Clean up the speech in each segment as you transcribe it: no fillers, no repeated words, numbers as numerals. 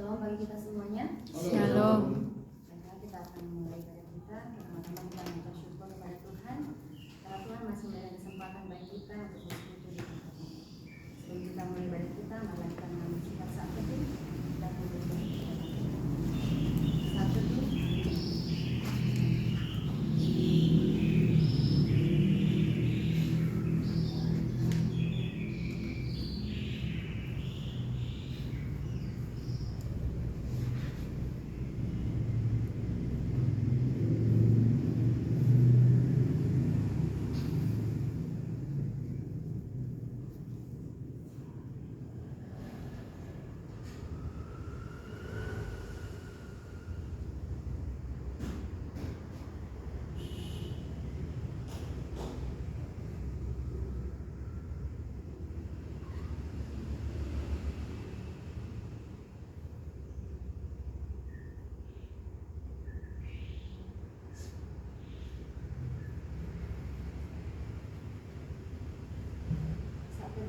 Shalom bagi kita semuanya. Shalom. Baiklah, kita akan mulai ibadah kita. Pertama-tama kita mengucap syukur kepada Tuhan karena Tuhan masih memberikan kesempatan bagi kita untuk bersekutu di tempat ini. Sebelum kita mulai ibadah kita, mari kita mengambil sikap saat teduh dan berdoa kepada Tuhan. Saat teduh.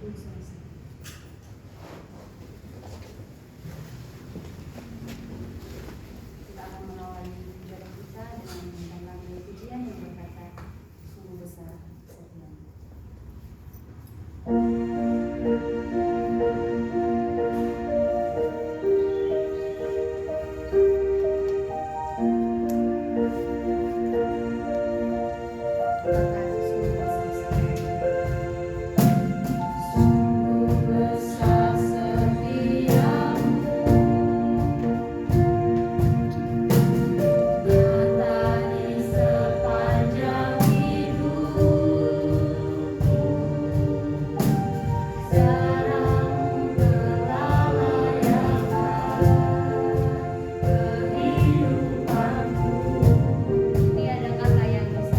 Selesai. Kita akan mengawali ibadah kita dengan menyanyikan lagu pujian yang berkata sungguh besar setiamu. Tiada kata yang bisa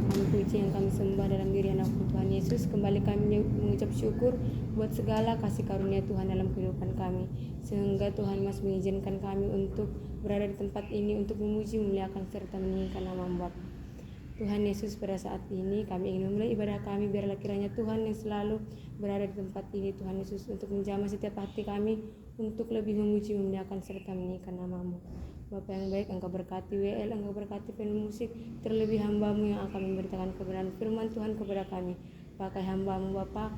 yang kami puji, yang kami sembah dalam diri anak-Mu Tuhan Yesus. Kembali kami mengucap syukur buat segala kasih karunia Tuhan dalam kehidupan kami, sehingga Tuhan masih mengizinkan kami untuk berada di tempat ini untuk memuji, memuliakan serta meninggikan nama-Mu Bapa. Tuhan Yesus, pada saat ini kami ingin memulai ibadah kami. Biarlah kiranya Tuhan yang selalu berada di tempat ini, Tuhan Yesus, untuk menjamah setiap hati kami untuk lebih memuji, memuliakan serta meninggikan nama-Mu. Bapa yang baik, Engkau berkati WL, Engkau berkati pemusik, terlebih hamba-Mu yang akan memberitakan kebenaran firman Tuhan kepada kami. Pakai hamba-Mu Bapa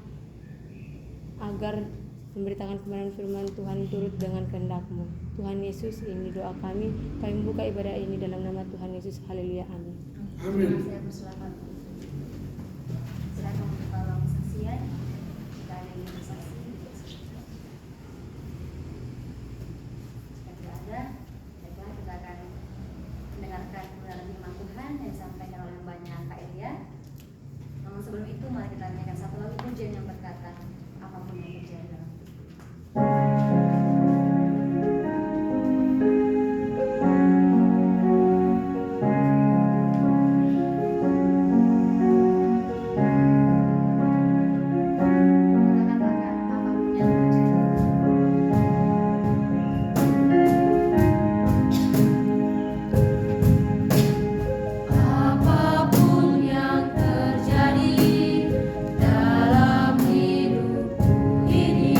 agar memberitakan kebenaran firman Tuhan turut dengan kehendak-Mu. Tuhan Yesus, ini doa kami. Kami membuka ibadah ini dalam nama Tuhan Yesus. Haleluya, amin. Amin. Saya persilakan. Silakan membuka ruang kesaksian. Jika ada yang bersaksi, jika tidak ada, baiklah kita akan mendengarkan kebenaran firman Tuhan yang disampaikan oleh mbaknya Kak Elia. Namun sebelum itu, mari kita nyanyikan satu lagu pujian yang berkata, apapun yang terjadi dalam hidup. Apapun yang terjadi dalam hidupku ini,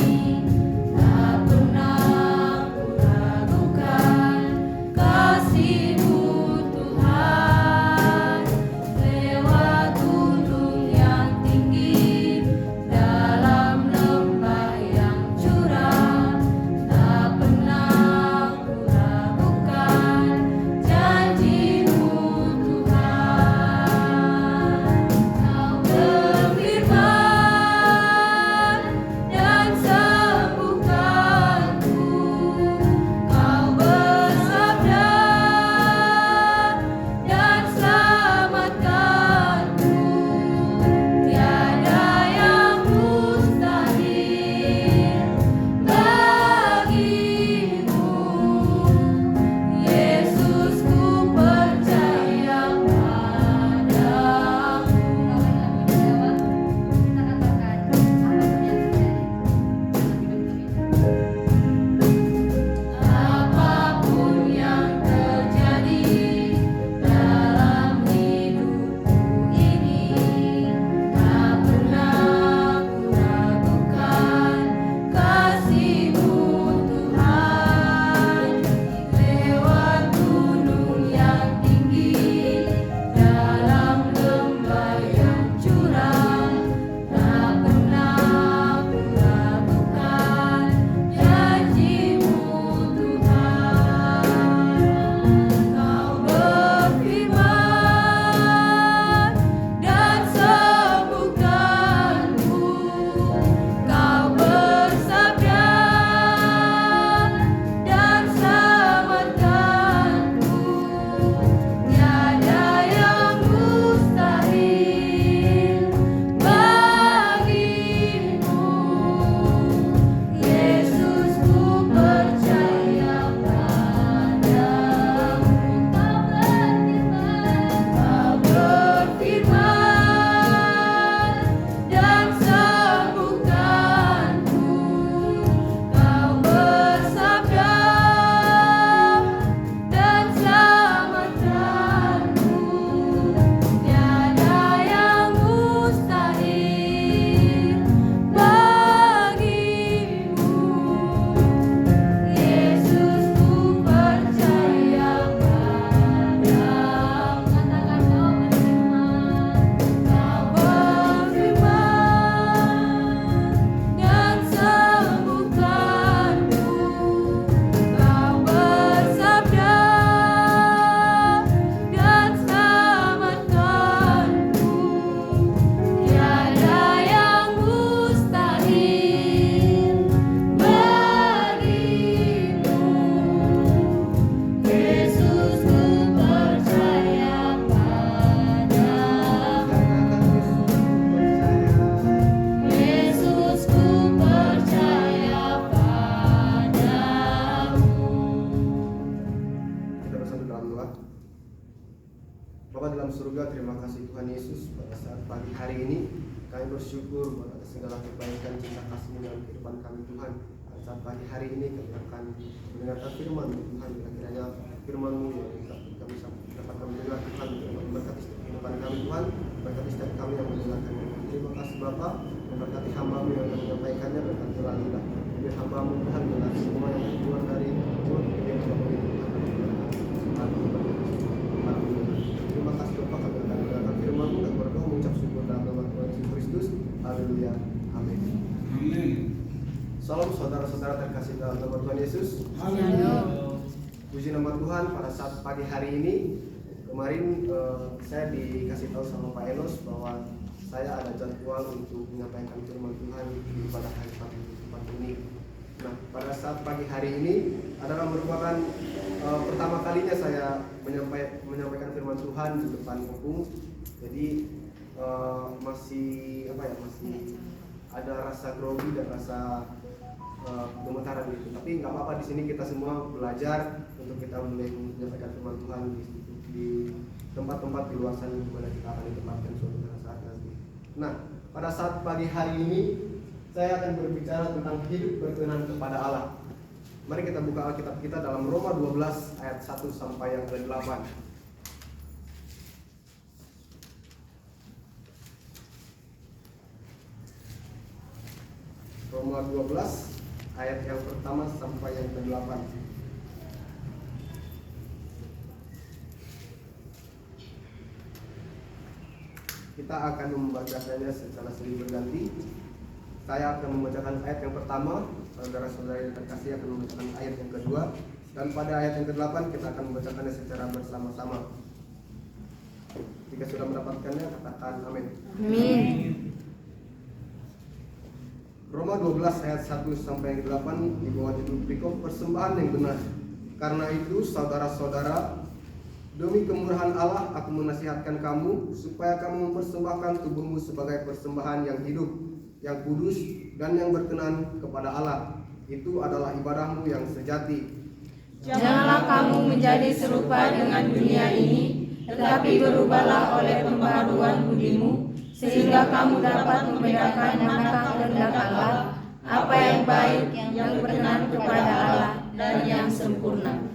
Tuhan Yesus, pada saat pagi hari ini kami bersyukur buat atas segala kebaikan cinta kasih dalam kehidupan kami Tuhan. Pada saat pagi hari ini kami akan mendengarkan firman Tuhan, kiranya firman-Mu yang kami dapat kami dengar Tuhan, memberkati kehidupan kami Tuhan, berkati setiap kami yang mendengarkannya. Terima kasih Bapa, memberkati hamba-Mu yang akan menyampaikannya, berkati lalilah biar hamba-Mu Tuhan dengan semua yang keluar dari mulut yang Tuhan. Terima kasih Bapak, kami akan mendengarkan firman-Mu dan berdoa mengucap syukur dalam nama Tuhan Yesus Kristus. Haleluya. Amin. Amin. Salam saudara-saudara terkasih dalam nama Tuhan Yesus. Shalom. Puji nama Tuhan, pada saat pagi hari ini kemarin saya dikasih tahu sama Pak Enos bahwa saya ada jadwal untuk menyampaikan firman Tuhan di pada hari tempat ini. Nah, pada saat pagi hari ini adalah merupakan pertama kalinya saya menyampaikan firman Tuhan di depan umum. Jadi masih ada rasa grogi dan rasa gemetaran gitu. Tapi nggak apa-apa, di sini kita semua belajar untuk kita mulai menyampaikan firman Tuhan di tempat-tempat di luar sana di mana kita akan ditempatkan suatu saat nanti. Nah, pada saat pagi hari ini saya akan berbicara tentang hidup berkenan kepada Allah. Mari kita buka Alkitab kita dalam Roma 12 ayat 1 sampai yang ke-8. Roma 12 ayat yang pertama sampai yang ke-8. Kita akan membacakannya secara silih berganti. Saya akan membacakan ayat yang pertama, saudara-saudara yang terkasih akan membacakan ayat yang kedua, dan pada ayat yang ke-8 kita akan membacakannya secara bersama-sama. Jika sudah mendapatkannya, katakan amin. Amin. Roma 12 ayat 1 sampai 8 di bawah judul perikop persembahan yang benar. Karena itu saudara-saudara, demi kemurahan Allah aku menasihatkan kamu supaya kamu mempersembahkan tubuhmu sebagai persembahan yang hidup, yang kudus dan yang berkenan kepada Allah. Itu adalah ibadahmu yang sejati. Janganlah kamu menjadi serupa dengan dunia ini, tetapi berubahlah oleh pembaharuan budimu, sehingga kamu dapat membedakan manakah kehendak Allah, apa yang baik, yang berkenan kepada Allah, dan yang sempurna.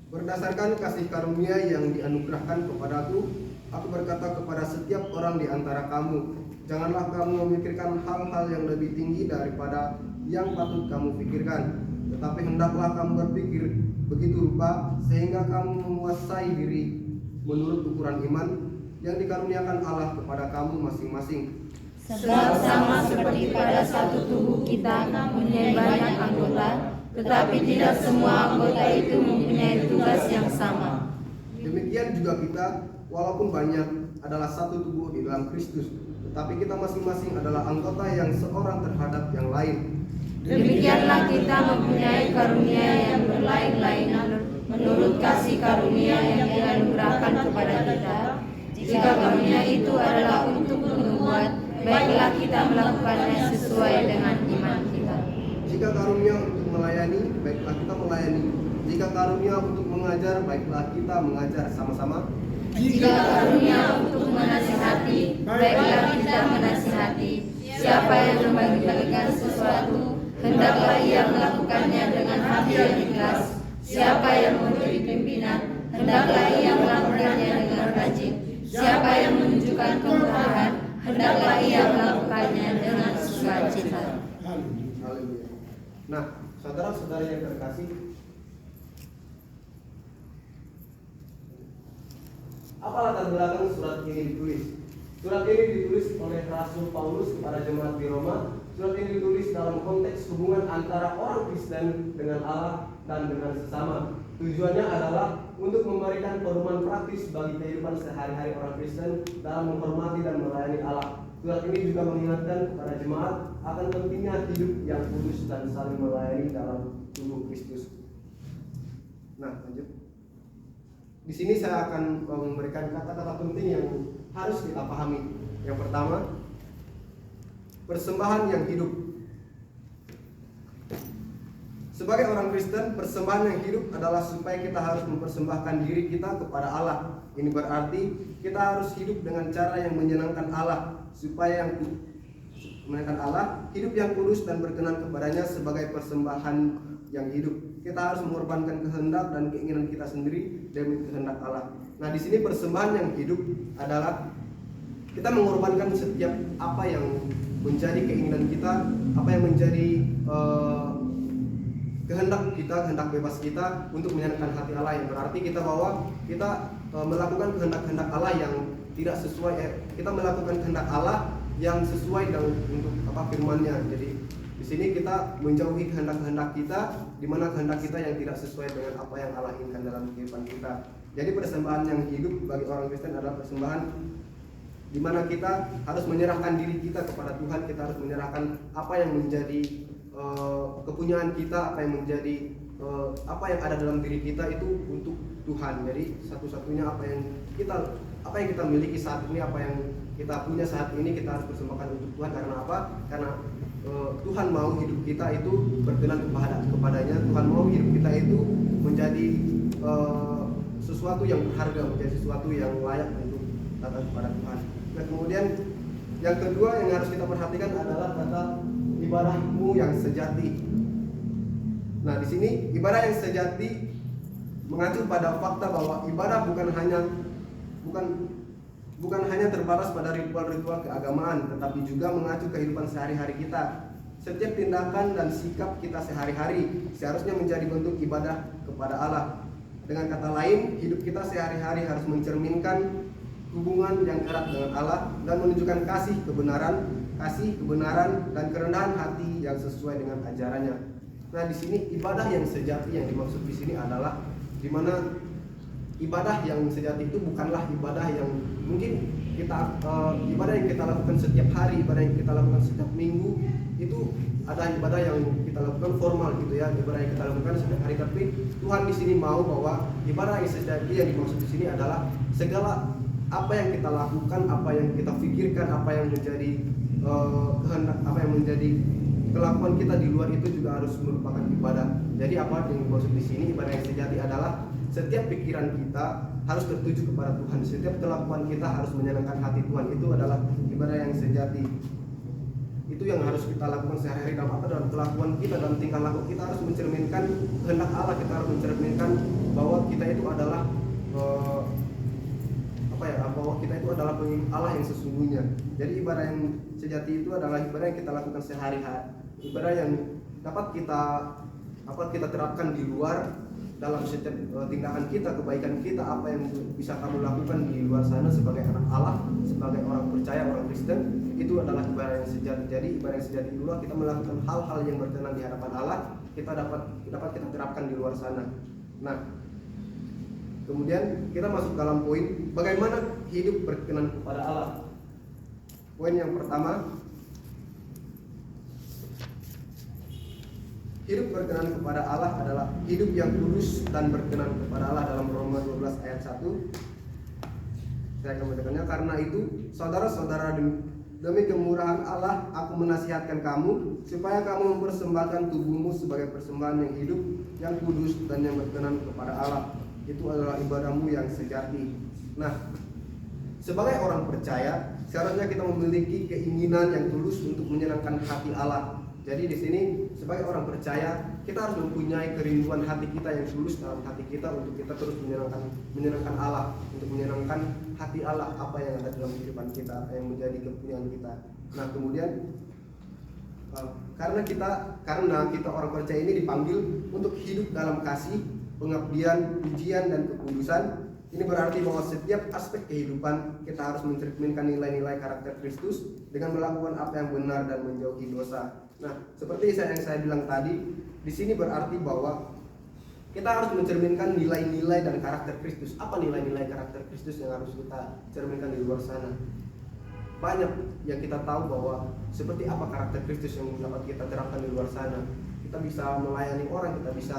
Berdasarkan kasih karunia yang dianugerahkan kepadaku, aku berkata kepada setiap orang di antara kamu, janganlah kamu memikirkan hal-hal yang lebih tinggi daripada yang patut kamu pikirkan, tetapi hendaklah kamu berpikir begitu rupa sehingga kamu menguasai diri menurut ukuran iman yang dikaruniakan Allah kepada kamu masing-masing. Sebab sama seperti pada satu tubuh kita mempunyai banyak anggota, tetapi tidak semua anggota itu mempunyai tugas yang sama. Demikian juga kita, walaupun banyak, adalah satu tubuh di dalam Kristus, tetapi kita masing-masing adalah anggota yang seorang terhadap yang lain. Demikianlah kita mempunyai karunia yang berlain-lainan menurut kasih karunia yang dianugerahkan kepada kita. Jika karunia itu adalah untuk menubuat, baiklah kita melakukannya sesuai dengan iman kita. Jika karunia untuk melayani, baiklah kita melayani. Jika karunia untuk mengajar, baiklah kita mengajar sama-sama. Jika karunia untuk menasihati, baiklah kita menasihati. Siapa yang membagi-bagikan sesuatu, hendaklah ia melakukannya dengan hati yang ikhlas. Siapa yang memberi pimpinan, hendaklah ia melakukannya dengan rajin. Siapa yang menunjukkan kemurahan, hendaklah ia melakukannya dengan sukacita. Haleluya. Nah, saudara-saudara yang terkasih, apa latar belakang surat ini ditulis? Surat ini ditulis oleh Rasul Paulus kepada jemaat di Roma. Surat ini ditulis dalam konteks hubungan antara orang Kristen dengan Allah dan dengan sesama. Tujuannya adalah untuk memberikan pedoman praktis bagi kehidupan sehari-hari orang Kristen dalam menghormati dan melayani Allah. Surat ini juga mengingatkan kepada jemaat akan pentingnya hidup yang kudus dan saling melayani dalam tubuh Kristus. Nah, lanjut. Di sini saya akan memberikan kata-kata penting yang harus kita pahami. Yang pertama, persembahan yang hidup. sebagai orang Kristen, persembahan yang hidup adalah supaya kita harus mempersembahkan diri kita kepada Allah. Ini berarti kita harus hidup dengan cara yang menyenangkan Allah, supaya yang menyenangkan Allah, hidup yang kudus dan berkenan kepadanya sebagai persembahan yang hidup. Kita harus mengorbankan kehendak dan keinginan kita sendiri demi kehendak Allah. Nah, di sini persembahan yang hidup adalah kita mengorbankan setiap apa yang menjadi keinginan kita, apa yang menjadi kehendak kita, kehendak bebas kita untuk menyenangkan hati Allah, yang berarti kita melakukan kehendak-kehendak Allah yang tidak sesuai, kita melakukan kehendak Allah yang sesuai dengan untuk firman-Nya. Jadi di sini kita menjauhi kehendak-kehendak kita, di mana kehendak kita yang tidak sesuai dengan apa yang Allah inginkan dalam kehidupan kita. Jadi persembahan yang hidup bagi orang Kristen adalah persembahan di mana kita harus menyerahkan diri kita kepada Tuhan. Kita harus menyerahkan apa yang menjadi kepunyaan kita, apa yang menjadi apa yang ada dalam diri kita itu untuk Tuhan. Jadi satu-satunya apa yang kita miliki saat ini, apa yang kita punya saat ini, kita harus persembahkan untuk Tuhan. Karena apa? Karena Tuhan mau hidup kita itu berkenan kepadanya. Tuhan mau hidup kita itu menjadi sesuatu yang berharga, menjadi sesuatu yang layak untuk datang kepada Tuhan. Nah, kemudian yang kedua yang harus kita perhatikan adalah kata ibadahmu yang sejati. Nah, di sini ibadah yang sejati mengacu pada fakta bahwa ibadah bukan hanya terbatas pada ritual-ritual keagamaan, tetapi juga mengacu kehidupan sehari-hari kita. Setiap tindakan dan sikap kita sehari-hari seharusnya menjadi bentuk ibadah kepada Allah. Dengan kata lain, hidup kita sehari-hari harus mencerminkan hubungan yang erat dengan Allah dan menunjukkan kasih kebenaran dan kerendahan hati yang sesuai dengan ajarannya. Nah, di sini ibadah yang sejati yang dimaksud di sini adalah di mana ibadah yang sejati itu bukanlah ibadah yang mungkin ibadah yang kita lakukan setiap hari, ibadah yang kita lakukan setiap minggu itu ada ibadah yang kita lakukan formal gitu ya, ibadah yang kita lakukan setiap hari. Tapi Tuhan di sini mau bahwa ibadah yang sejati yang dimaksud di sini adalah segala apa yang kita lakukan, apa yang kita pikirkan, apa yang menjadi kehendak, apa yang menjadi kelakuan kita di luar itu juga harus merupakan ibadah. Jadi apa yang dimaksud di sini ibadah yang sejati adalah setiap pikiran kita harus tertuju kepada Tuhan, setiap kelakuan kita harus menyenangkan hati Tuhan. Itu adalah ibadah yang sejati. Itu yang harus kita lakukan sehari-hari dalam kelakuan kita, dalam tingkah laku kita harus mencerminkan kehendak Allah. Kita harus mencerminkan bahwa kita itu adalah bahwa kita itu adalah pengikut Allah yang sesungguhnya. Jadi ibadah yang sejati itu adalah ibadah yang kita lakukan sehari-hari, ibadah yang dapat kita terapkan di luar dalam setiap tindakan kita, kebaikan kita, apa yang bisa kamu lakukan di luar sana sebagai anak Allah, sebagai orang percaya, orang Kristen, itu adalah ibadah yang sejati. Jadi ibadah yang sejati dulu kita melakukan hal-hal yang berkenan di hadapan Allah, kita dapat kita terapkan di luar sana. Nah, kemudian kita masuk dalam poin bagaimana hidup berkenan kepada Allah. Poin yang pertama, hidup berkenan kepada Allah adalah hidup yang kudus dan berkenan kepada Allah dalam Roma 12 ayat 1. Saya akan membacakannya. Karena itu, saudara-saudara, demi kemurahan Allah, aku menasihatkan kamu supaya kamu mempersembahkan tubuhmu sebagai persembahan yang hidup, yang kudus dan yang berkenan kepada Allah. Itu adalah ibadahmu yang sejati. Nah, sebagai orang percaya, seharusnya kita memiliki keinginan yang tulus untuk menyenangkan hati Allah. Jadi di sini sebagai orang percaya kita harus mempunyai kerinduan hati kita yang tulus dalam hati kita untuk kita terus menyenangkan Allah, untuk menyenangkan hati Allah, apa yang ada dalam kehidupan kita, apa yang menjadi kepunyaan kita. Nah, kemudian karena kita orang percaya ini dipanggil untuk hidup dalam kasih, pengabdian, pujian dan kekudusan. Ini berarti bahwa setiap aspek kehidupan kita harus mencerminkan nilai-nilai karakter Kristus dengan melakukan apa yang benar dan menjauhi dosa. Nah, seperti yang saya bilang tadi, di sini berarti bahwa kita harus mencerminkan nilai-nilai dan karakter Kristus. Apa nilai-nilai karakter Kristus yang harus kita cerminkan di luar sana? Banyak yang kita tahu bahwa seperti apa karakter Kristus yang dapat kita terapkan di luar sana. Kita bisa melayani orang, kita bisa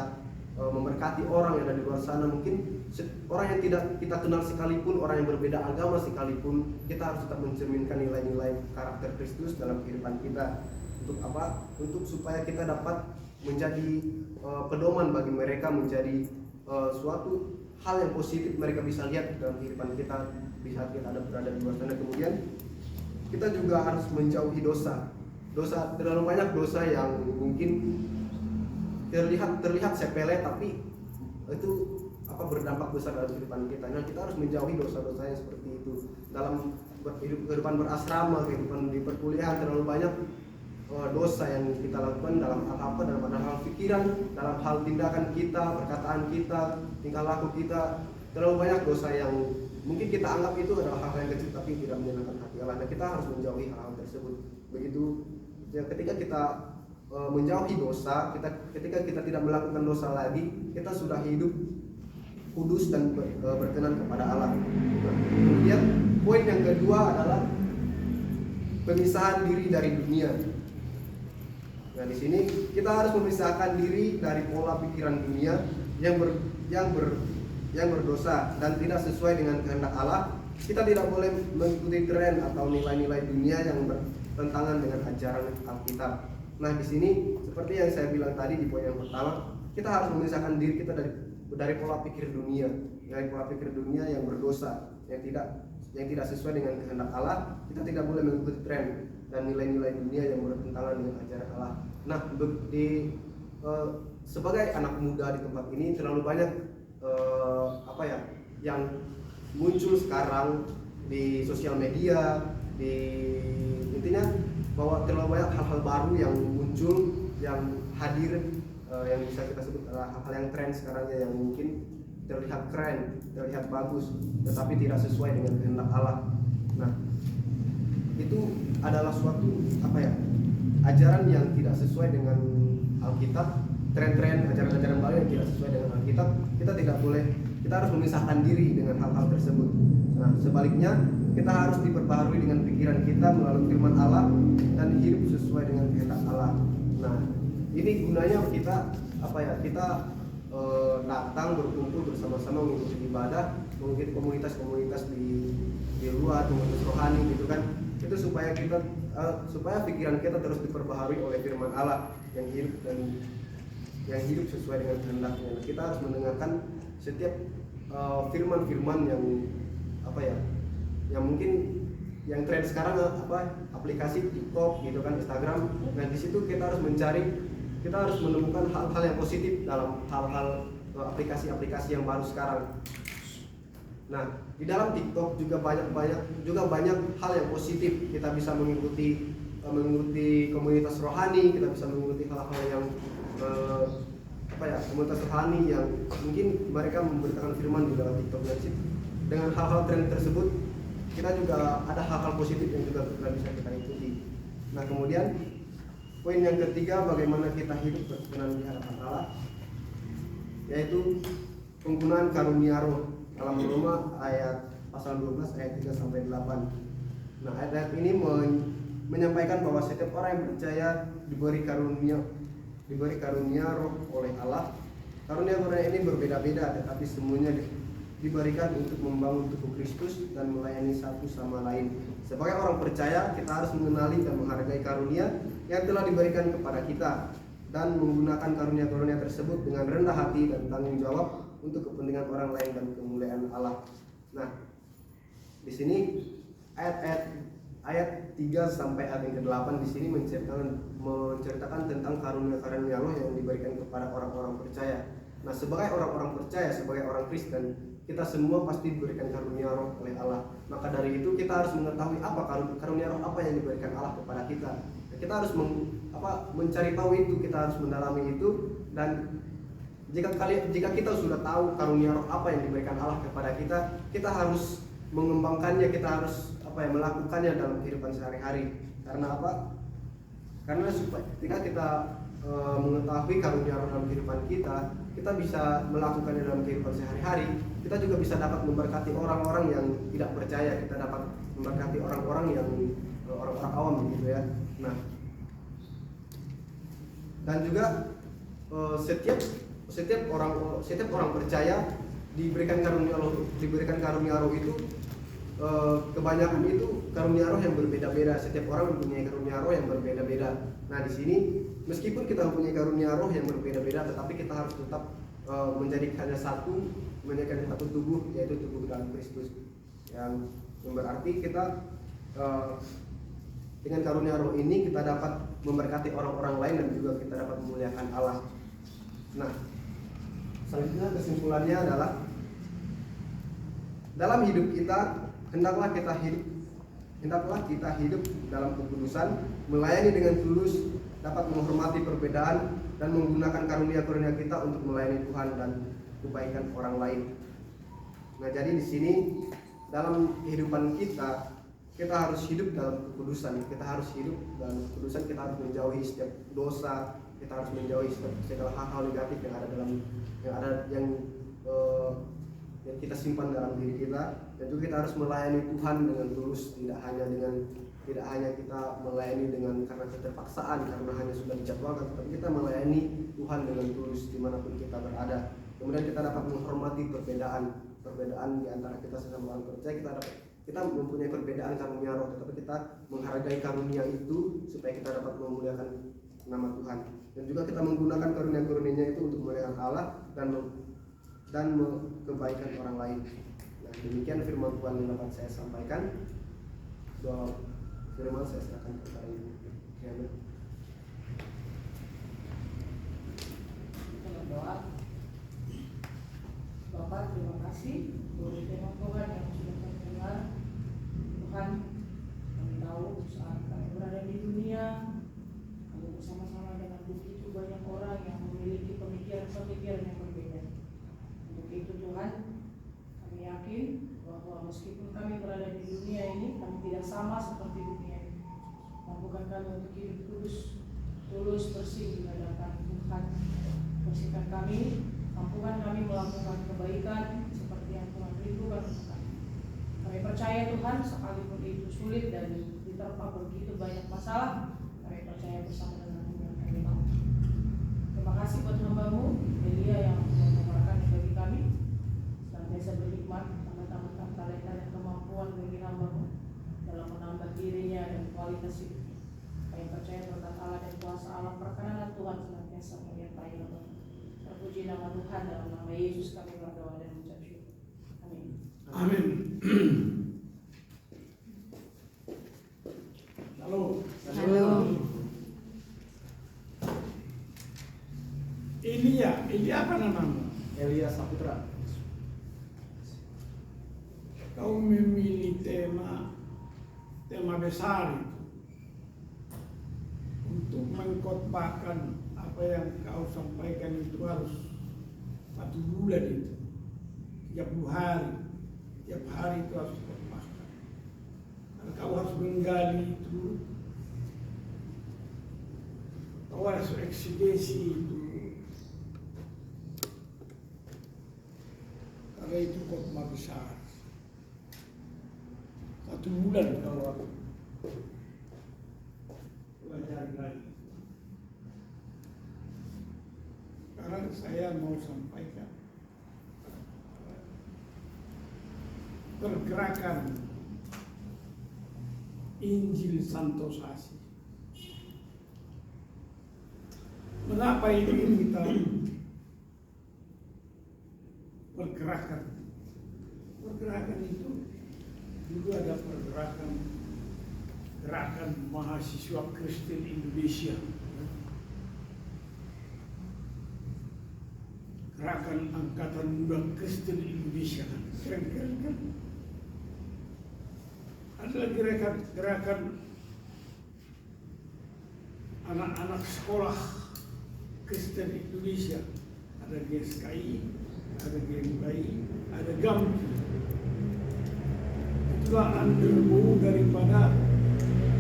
memberkati orang yang ada di luar sana. Mungkin orang yang tidak kita kenal sekalipun, orang yang berbeda agama sekalipun, kita harus tetap mencerminkan nilai-nilai karakter Kristus dalam kehidupan kita. Untuk apa? Untuk supaya kita dapat menjadi pedoman bagi mereka, menjadi suatu hal yang positif mereka bisa lihat dalam kehidupan kita di saat kita berada di luar sana. Kemudian kita juga harus menjauhi dosa. Terlalu banyak dosa yang mungkin terlihat sepele, tapi itu berdampak besar dalam kehidupan kita. Nah, kita harus menjauhi dosa-dosa yang seperti itu. Dalam kehidupan berasrama, kehidupan di perkuliahan, terlalu banyak dosa yang kita lakukan dalam hal pikiran, dalam hal tindakan kita, perkataan kita, tingkah laku kita. Terlalu banyak dosa yang mungkin kita anggap itu adalah hal yang kecil tapi tidak menyenangkan hati Allah. Nah, kita harus menjauhi hal tersebut. Begitu ya, ketika kita menjauhi dosa, ketika kita tidak melakukan dosa lagi, kita sudah hidup kudus dan berkenan kepada Allah. Nah, kemudian poin yang kedua adalah pemisahan diri dari dunia. Nah, di sini kita harus memisahkan diri dari pola pikiran dunia yang berdosa dan tidak sesuai dengan kehendak Allah. Kita tidak boleh mengikuti tren atau nilai-nilai dunia yang bertentangan dengan ajaran Alkitab. Nah, di sini seperti yang saya bilang tadi di poin yang pertama, kita harus memisahkan diri kita dari pola pikir dunia, yang berdosa, yang tidak sesuai dengan kehendak Allah. Kita tidak boleh mengikuti tren dan nilai-nilai dunia yang bertentangan dengan ajaran Allah. Nah, sebagai anak muda di tempat ini terlalu banyak yang muncul sekarang di sosial media, intinya bahwa terlalu banyak hal-hal baru yang muncul, yang hadir, yang bisa kita sebut adalah hal-hal yang tren sekarang yang mungkin terlihat keren, terlihat bagus, tetapi tidak sesuai dengan kehendak Allah. Nah, itu adalah suatu ajaran yang tidak sesuai dengan Alkitab, tren-tren, ajaran-ajaran baru yang tidak sesuai dengan Alkitab. Kita harus memisahkan diri dengan hal-hal tersebut. Nah, sebaliknya kita harus diperbaharui dengan pikiran kita melalui firman Allah dan hidup sesuai dengan kehendak Allah. Nah, ini gunanya kita datang berkumpul bersama-sama mengikuti ibadah, mengikuti komunitas-komunitas di luar, komunitas rohani gitu kan. Itu supaya pikiran kita terus diperbaharui oleh firman Allah yang hidup sesuai dengan kehendaknya. Nah, kita harus mendengarkan setiap firman-firman yang mungkin yang tren sekarang aplikasi TikTok gitu kan, Instagram. Nah, di situ kita harus menemukan hal-hal yang positif dalam hal-hal aplikasi-aplikasi yang baru sekarang. Nah, di dalam TikTok juga banyak hal yang positif. Kita bisa mengikuti komunitas rohani, kita bisa mengikuti hal-hal yang komunitas rohani yang mungkin mereka memberitakan firman di dalam TikTok. Dan dengan hal-hal tren tersebut, kita juga ada hal-hal positif yang juga bisa kita ikuti. Nah, kemudian poin yang ketiga, bagaimana kita hidup berkenan di hadapan Allah, yaitu penggunaan karunia roh dalam Roma pasal 12 ayat 3 sampai 8. Nah, ayat ini menyampaikan bahwa setiap orang yang percaya diberi karunia roh oleh Allah. Karunia ini berbeda-beda, tetapi semuanya diberikan untuk membangun tubuh Kristus dan melayani satu sama lain. Sebagai orang percaya, kita harus mengenali dan menghargai karunia yang telah diberikan kepada kita dan menggunakan karunia-karunia tersebut dengan rendah hati dan tanggung jawab untuk kepentingan orang lain dan kemuliaan Allah. Nah, di sini ayat 3 sampai ayat yang ke-8 di sini menceritakan tentang karunia-karunia roh yang diberikan kepada orang-orang percaya. Nah, sebagai orang-orang percaya, sebagai orang Kristen, kita semua pasti diberikan karunia roh oleh Allah. Maka dari itu kita harus mengetahui apa karunia roh apa yang diberikan Allah kepada kita. Kita harus mencari tahu itu, kita harus mendalami itu. Dan jika kita sudah tahu karunia roh apa yang diberikan Allah kepada kita, kita harus mengembangkannya, kita harus melakukannya dalam kehidupan sehari-hari. Karena apa? Karena ketika kita mengetahui karunia roh dalam kehidupan kita bisa melakukannya dalam kehidupan sehari-hari. Kita juga bisa dapat memberkati orang-orang yang tidak percaya, kita dapat memberkati orang-orang yang orang-orang awam gitu ya. Nah, dan juga setiap orang percaya diberikan karunia roh itu kebanyakan itu karunia roh yang berbeda-beda. Setiap orang mempunyai karunia roh yang berbeda-beda. Nah, di sini meskipun kita mempunyai karunia roh yang berbeda-beda, tetapi kita harus tetap menjadi hanya satu, menjadi satu tubuh, yaitu tubuh dalam Kristus. Yang berarti kita dengan karunia roh ini kita dapat memberkati orang-orang lain dan juga kita dapat memuliakan Allah. Nah, selanjutnya kesimpulannya adalah dalam hidup kita hendaklah kita hidup dalam kekudusan, melayani dengan tulus, dapat menghormati perbedaan dan menggunakan karunia-karunia kita untuk melayani Tuhan dan kebaikan orang lain. Nah, jadi di sini dalam kehidupan kita harus hidup dalam kekudusan. Kita harus hidup dalam kekudusan. Kita harus menjauhi setiap dosa. Kita harus menjauhi segala hal-hal negatif yang kita simpan dalam diri kita. Dan juga kita harus melayani Tuhan dengan tulus, tidak hanya kita melayani dengan karena keterpaksaan, karena hanya sudah dijadwalkan, tapi kita melayani Tuhan dengan tulus dimanapun kita berada. Kemudian kita dapat menghormati perbedaan di antara kita sesama orang percaya. Kita mempunyai perbedaan karunia roh, tetapi kita menghargai karunia itu supaya kita dapat memuliakan nama Tuhan. Dan juga kita menggunakan karunia-karunia itu untuk memuliakan Allah dan kebaikan orang lain. Nah, demikian firman Tuhan yang dapat saya sampaikan. Doa firman saya serahkan kepada Ibu. Amin. Kita berdoa. Bapak, terima kasih untuk firman Tuhan yang sudah kami dengar. Tuhan, kami tahu saat kami berada di dunia, kami bersama-sama dengan begitu banyak orang yang memiliki pemikiran-pemikiran yang berbeda. Untuk itu Tuhan, kami yakin bahwa meskipun kami berada di dunia ini, kami tidak sama seperti dunia ini. Mampukan kami untuk hidup tulus, bersih di hadapan Tuhan. Bersihkan kami, mampukan kami melakukan kebaikan seperti yang Tuhan rindukan untuk kami. Kami percaya Tuhan, sekalipun itu sulit dan diterpa begitu banyak masalah, kami percaya bersama dengan Tuhan kami mampu. Terima kasih buat hamba-Mu Elia yang mengajarkan bagi kami, senantiasa berhikmat, tambah-tambah talenta dan kemampuan bagi hamba-Mu dalam menambah dirinya dan kualitas hidupnya. Kami percaya berkat Allah dan kuasa Allah, perkenanan Tuhan senantiasa menyertai hamba-Mu. Terpuji nama Tuhan, dalam nama Yesus kami berdoa dan mengucap syukur. Amin. Amin. Halo. Halo. Elia apa namamu? Elia Saputra. Kau memilih tema besar itu untuk mengkhotbahkan apa yang kau sampaikan itu harus 1 bulan itu 30 hari. Tiap hari itu harus dikhotbahkan. Karena kau harus menggali itu, kau harus eksegesi itu. Karena itu khotbah besar. 1 bulan kau belajar lagi. Sekarang saya mau sampaikan pergerakan Injil Santos Asi. Mengapa ini kita pergerakan? Pergerakan itu dulu ada gerakan mahasiswa Kristen Indonesia, gerakan Angkatan Muda Kristen Indonesia, keren kan? Ada gerakan anak-anak sekolah Kristen Indonesia, ada GSKI, ada GMKI, ada GAMKI. Itulah undergo daripada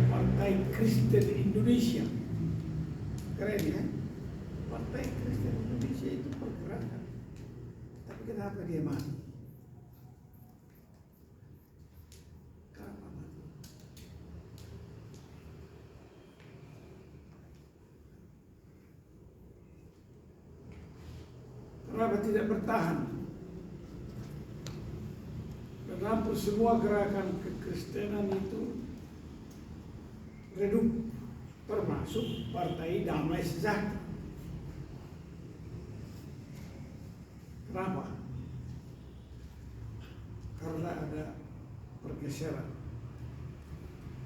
Partai Kristen Indonesia. Keren ya? Partai Kristen Indonesia itu pergerakan. Tapi kenapa dia mati? Kenapa mati? Kenapa tidak bertahan? Kenapa semua gerakan kekristenan itu redup, termasuk Partai Damai Sejahtera. Kenapa? Karena ada pergeseran.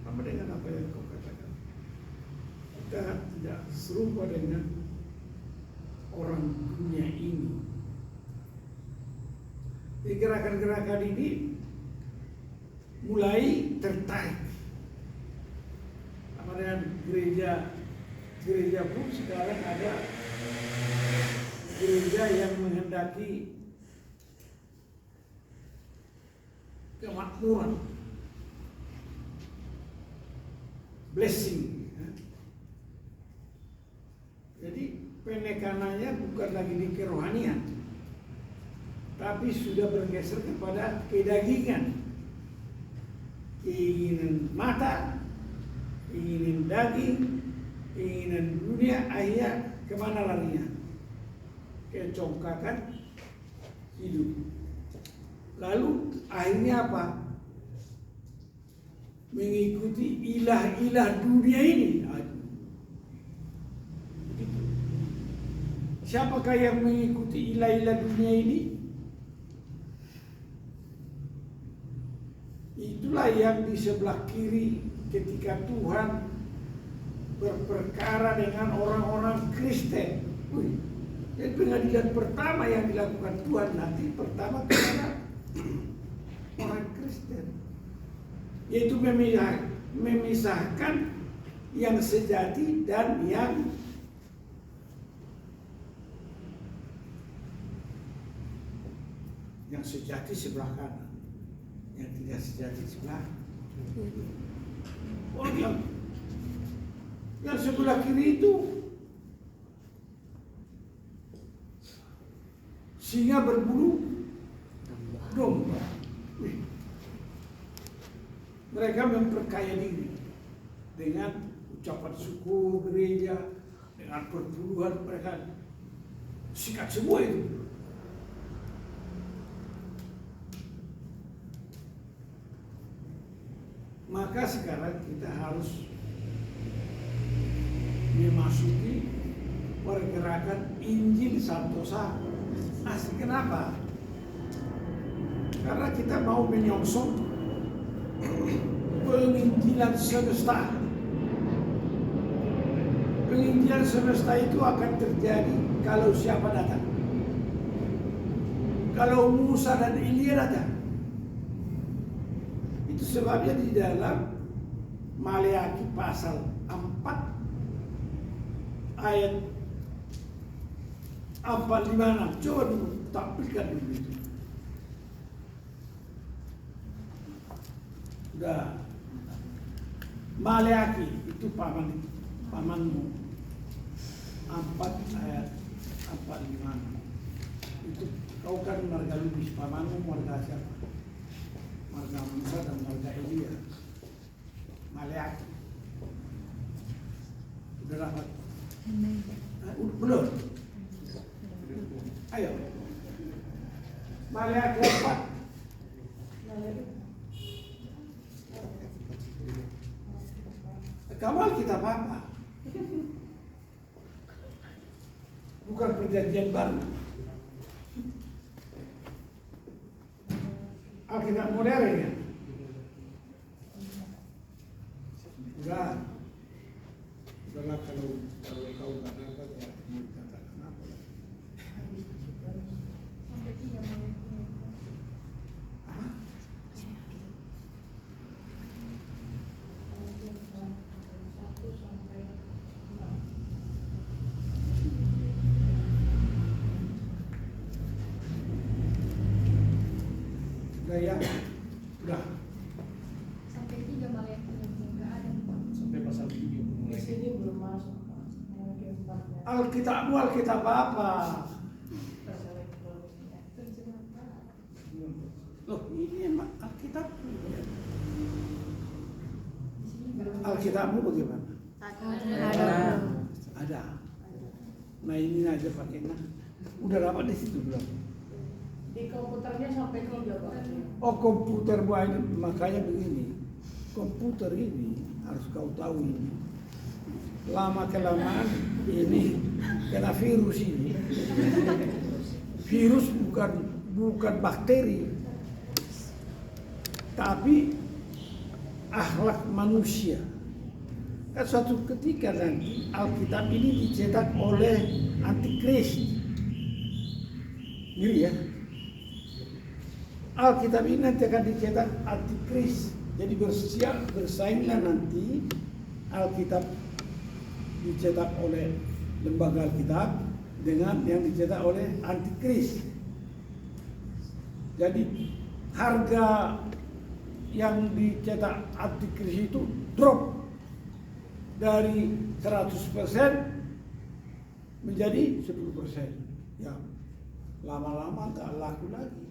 Sama dengan apa yang kau katakan. Kita tidak serupa dengan orang dunia ini. Jadi gerakan-gerakan ini mulai tertarik. Sama dengan gereja pun sekarang ada gereja yang menghendaki kemakmuran, blessing. Jadi penekanannya bukan lagi di kerohanian, tapi sudah bergeser kepada kedagingan, keinginan mata, keinginan daging, keinginan dunia. Akhirnya kemana larinya? Kecongkakan hidup. Lalu akhirnya apa? Mengikuti ilah-ilah dunia ini. Siapakah yang mengikuti ilah-ilah dunia ini? Itulah yang di sebelah kiri ketika Tuhan berperkara dengan orang-orang Kristen. Jadi pengadilan pertama yang dilakukan Tuhan nanti pertama kepada orang Kristen, yaitu memisahkan yang sejati dan yang sejati sebelah kanan, yang tidak sejati sebelah kiri. Oh, yang sebelah kiri itu singa berbulu domba. Mereka memperkaya diri dengan ucapan syukur gereja, dengan perpuluhan mereka sikat semua itu. Maka sekarang kita harus memasuki pergerakan Injil Santosa asli. Kenapa? Karena kita mau menyongsong penginjilan semesta. Penginjilan semesta itu akan terjadi kalau siapa datang? Kalau Musa dan Elia datang. Itu sebabnya di dalam Maleakhi pasal 4 ayat 456. Coba dulu tampilkan dulu itu. Udah. Maleakhi itu pamanmu. 4 ayat 456. Itu kau kan marga lubis, pamanmu marga siapa? Marga Musa dan marga Elia. Maleakhi. Udah dapat? Belum? Ayo. Maleakhi 4. Kamu Alkitab apa? Bukan perjanjian baru. Alkitab modern ya? Enggak. Udahlah kalau kau nggak dapat ya mau dikatakan apa? Ya, udah. Sampai 3 Maleakhi nggak ada. Sampai pasal 7 mulai. Di sini belum masuk. Alkitabmu Alkitab apa? Loh, ini emang Alkitab. Alkitabmu bagaimana? Ada. Nah ini aja pakainya. Udah dapat di situ belum? Di komputernya sampai 3 Pak. Oh komputer banyak, makanya begini. komputer ini harus kau tahu ini. Lama kelamaan ini kena virus ini. Virus bukan bakteri, tapi akhlak manusia. Kan suatu ketika nanti Alkitab ini dicetak oleh Antikris. Ngeri ya. Alkitab ini nanti akan dicetak Antikris. Jadi bersainglah nanti Alkitab dicetak oleh lembaga Alkitab dengan yang dicetak oleh Antikris. Jadi harga yang dicetak Antikris itu drop dari 100% menjadi 10%. Ya, lama-lama nggak laku lagi.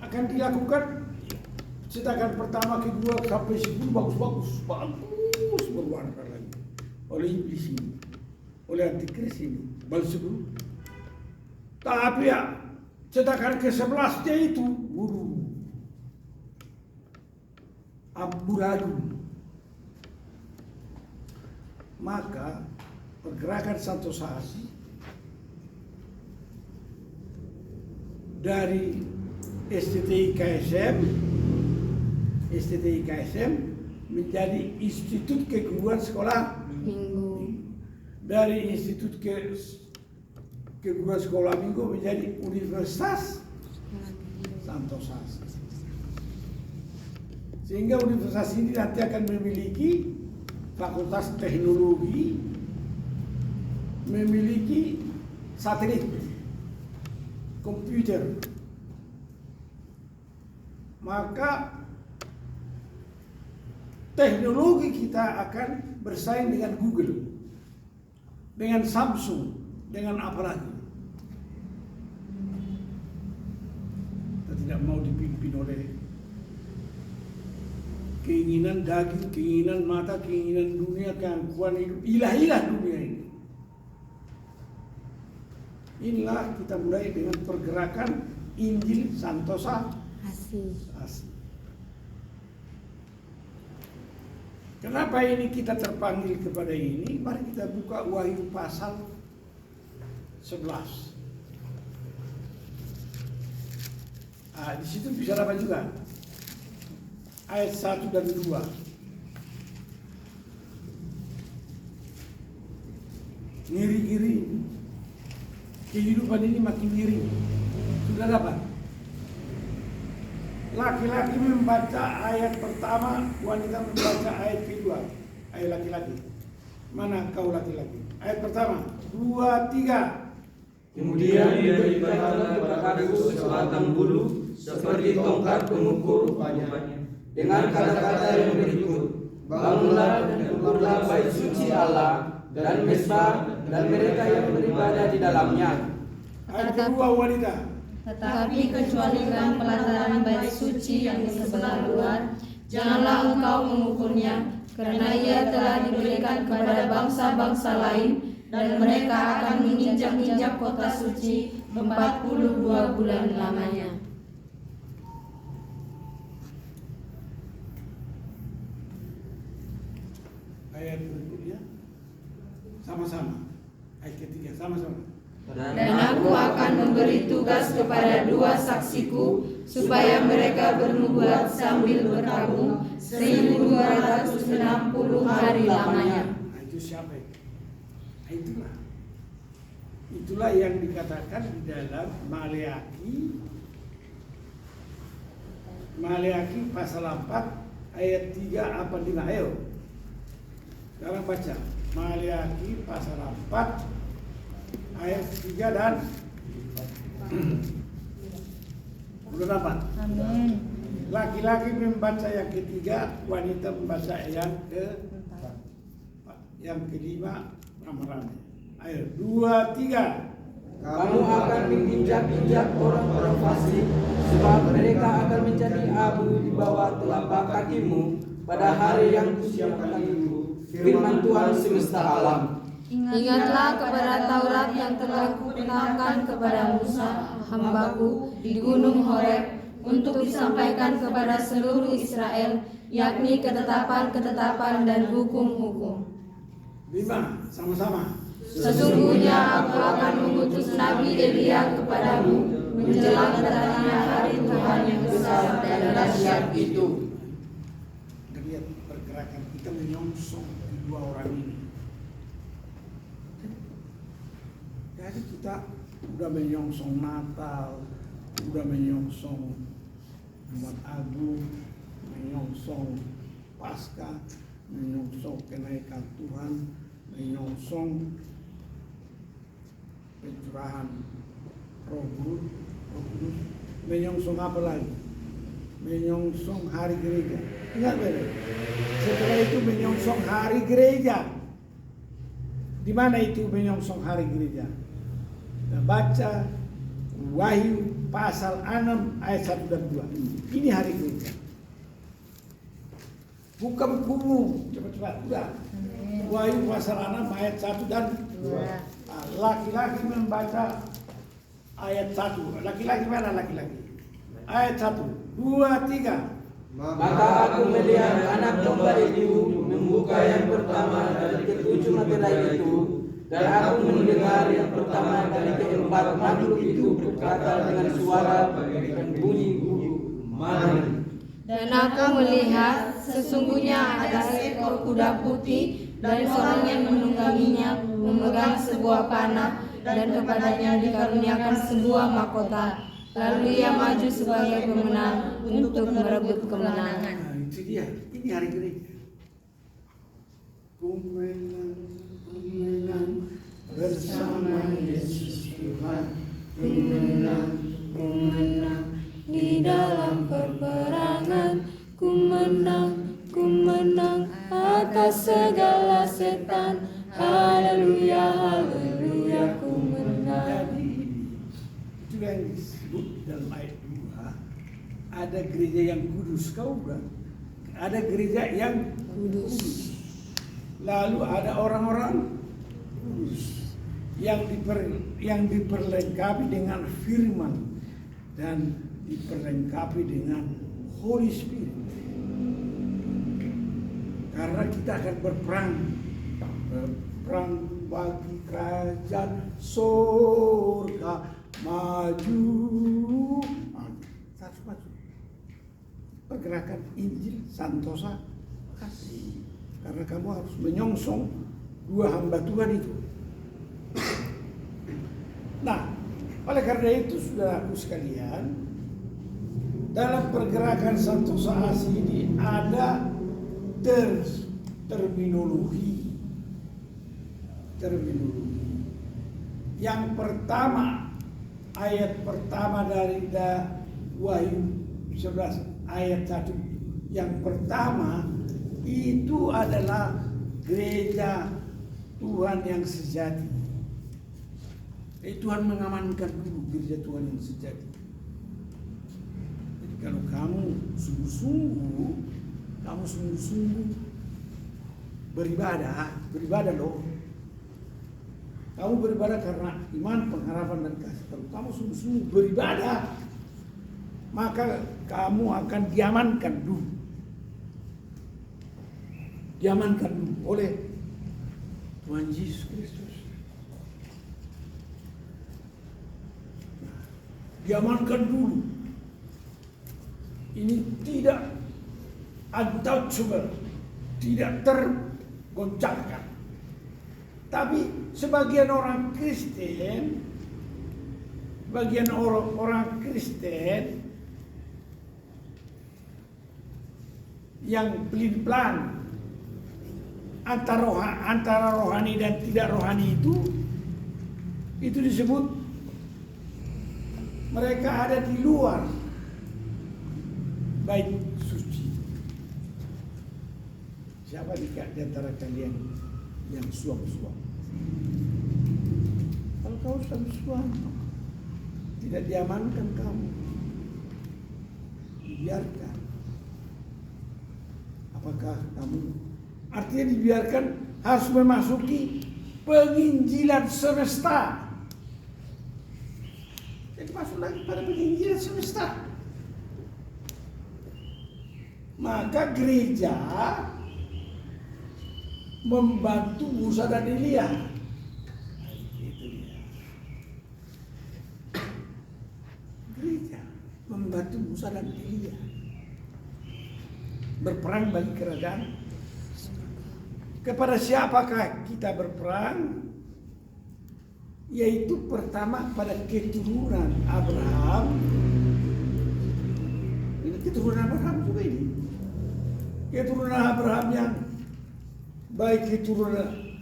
Akan dilakukan cetakan pertama, kedua sampai 10 bagus berwarna lagi oleh iblis ini, oleh Antikris ini, Belzebul. Tapi ya cetakan ke-11-nya itu amburadul. Maka pergerakan Santosasi dari STTI KSM menjadi Institut Keguruan Sekolah Minggu. Dari Institut Keguruan Sekolah Minggu menjadi Universitas Santosasi. Sehingga universitas ini nanti akan memiliki fakultas teknologi, memiliki satelit, komputer. Maka teknologi kita akan bersaing dengan Google, dengan Samsung, dengan apa lagi. Kita tidak mau dipimpin oleh keinginan daging, keinginan mata, keinginan dunia, keangkuhan hidup, ilah-ilah dunia ini. Inilah kita mulai dengan pergerakan Injil Santosasi. Kenapa ini kita terpanggil kepada ini? Mari kita buka Wahyu pasal 11. Di situ bisa dapat juga ayat 1 dan 2. Ngiri-ngiri, kehidupan ini makin ngiri. Sudah dapat? Laki-laki membaca ayat pertama, wanita membaca ayat kedua. Ayat laki-laki. Mana kau laki-laki? Ayat pertama, 2, 3. Kemudian diberikanlah kepadaku sebatang bulu seperti tongkat pengukur rupanya, dengan kata-kata yang berikut: bangunlah dan ukurlah bait suci Allah dan mezbah dan mereka yang beribadah di dalamnya. Ayat kedua, wanita. Tetapi kecualikan pelataran bait suci yang di sebelah luar, janganlah engkau mengukurnya, karena ia telah diberikan kepada bangsa-bangsa lain, dan mereka akan menginjak-injak kota suci 42 bulan lamanya. Ayat berikutnya sama-sama. Ayat ketiga sama-sama. Dan aku akan memberi tugas kepada 2 saksiku, supaya mereka bernubuat sambil berkabung 1260 hari lamanya. Nah, itu siapa itu? Nah, itulah yang dikatakan di dalam Maleaki pasal 4 ayat 3 apa 5. Ayo sekarang baca Maleaki pasal 4 ayat 3 dan 8. Amin. Laki-laki membaca yang ketiga, wanita membaca yang kelima, ramai-ramai. Ayo 2, 3. Kamu akan menginjak-injak orang-orang fasik, sebab mereka akan menjadi abu di bawah telapak kakimu pada hari yang kusiapkan itu, firman Tuhan semesta alam. Ingatlah kepada Taurat yang telah kuperintahkan kepada Musa hambaku di gunung Horeb untuk disampaikan kepada seluruh Israel, yakni ketetapan-ketetapan dan hukum-hukum. 5, sama-sama. Sesungguhnya aku akan mengutus Nabi Elia kepadamu menjelang datangnya hari Tuhan yang besar dan dahsyat itu. Lihat pergerakan kita menyongsong kedua orang ini. Jadi kita udah menyongsong Natal, udah menyongsong Jumat Agung, menyongsong Paskah, menyongsong kenaikan Tuhan, menyongsong pencurahan Roh Kudus, menyongsong apa lagi? Menyongsong hari gereja. Ingat benar. Setelah itu menyongsong hari gereja. Di mana itu menyongsong hari gereja? Kita baca Wahyu pasal 6 ayat 1 dan 2. Ini hari gereja. Buka bukumu, cepat-cepat. Udah. Wahyu pasal 6 ayat 1 dan 2. Nah, laki-laki membaca ayat 1. Laki-laki mana laki-laki? Ayat 1, 2, 3. Maka aku melihat anak domba itu membuka yang pertama dari ketujuh materai itu, dan aku mendengar yang pertama dari keempat makhluk itu berkata dengan suara bagaikan bunyi mari. Dan aku melihat sesungguhnya ada seekor kuda putih dan seorang yang menungganginya memegang sebuah panah dan kepadanya dikaruniakan sebuah mahkota. Lalu ia maju sebagai pemenang untuk merebut kemenangan. Nah, itu dia. Ini hari gereja. Kumenang bersama Yesus Tuhan. Kumenang Di dalam peperangan ku menang atas segala setan. Haleluya, haleluya, ku menang. Jadi itu yang disebut dalam ayat 2. Ada gereja yang kudus, kau bukan? Ada gereja yang kudus. Lalu ada orang-orang kudus yang diperlengkapi dengan firman dan diperlengkapi dengan Holy Spirit. Karena kita akan berperang bagi kerajaan surga maju. Harus maju. Pergerakan Injil Santosa kasih. Karena kamu harus menyongsong dua hamba Tuhan itu. Nah, oleh karena itu saudaraku sekalian, dalam pergerakan Santosa Asih ini ada terminologi. Yang pertama, ayat pertama dari Wahyu 11 ayat 1. Yang pertama itu adalah gereja Tuhan yang sejati. Tuhan mengamankan dulu gereja Tuhan yang sejati. Jadi kalau kamu sungguh-sungguh beribadah loh. Kamu beribadah karena iman, pengharapan dan kasih. Kalau kamu sungguh-sungguh beribadah, maka kamu akan diamankan dulu. Diamankan dulu oleh Tuhan Yesus Kristus. Diamankan dulu. Ini tidak untouchable, tidak tergoncangkan. Tapi sebagian orang Kristen, yang pelin-pelan antara rohani dan tidak rohani itu disebut mereka ada di luar bait suci. Siapa di antara kalian yang suam-suam? Kalau kau suam-suam, tidak diamankan kamu, dibiarkan. Apakah kamu artinya dibiarkan harus memasuki penginjilan semesta? Jadi masuk lagi pada penginjilan semesta. Maka gereja membantu Musa dan Elia. Itu dia. Gereja membantu Musa dan Elia berperang bagi kerajaan. Kepada siapakah kita berperang? Yaitu pertama pada keturunan Abraham. Ini keturunan Abraham juga ini. Keturunan Abraham yang baik keturunan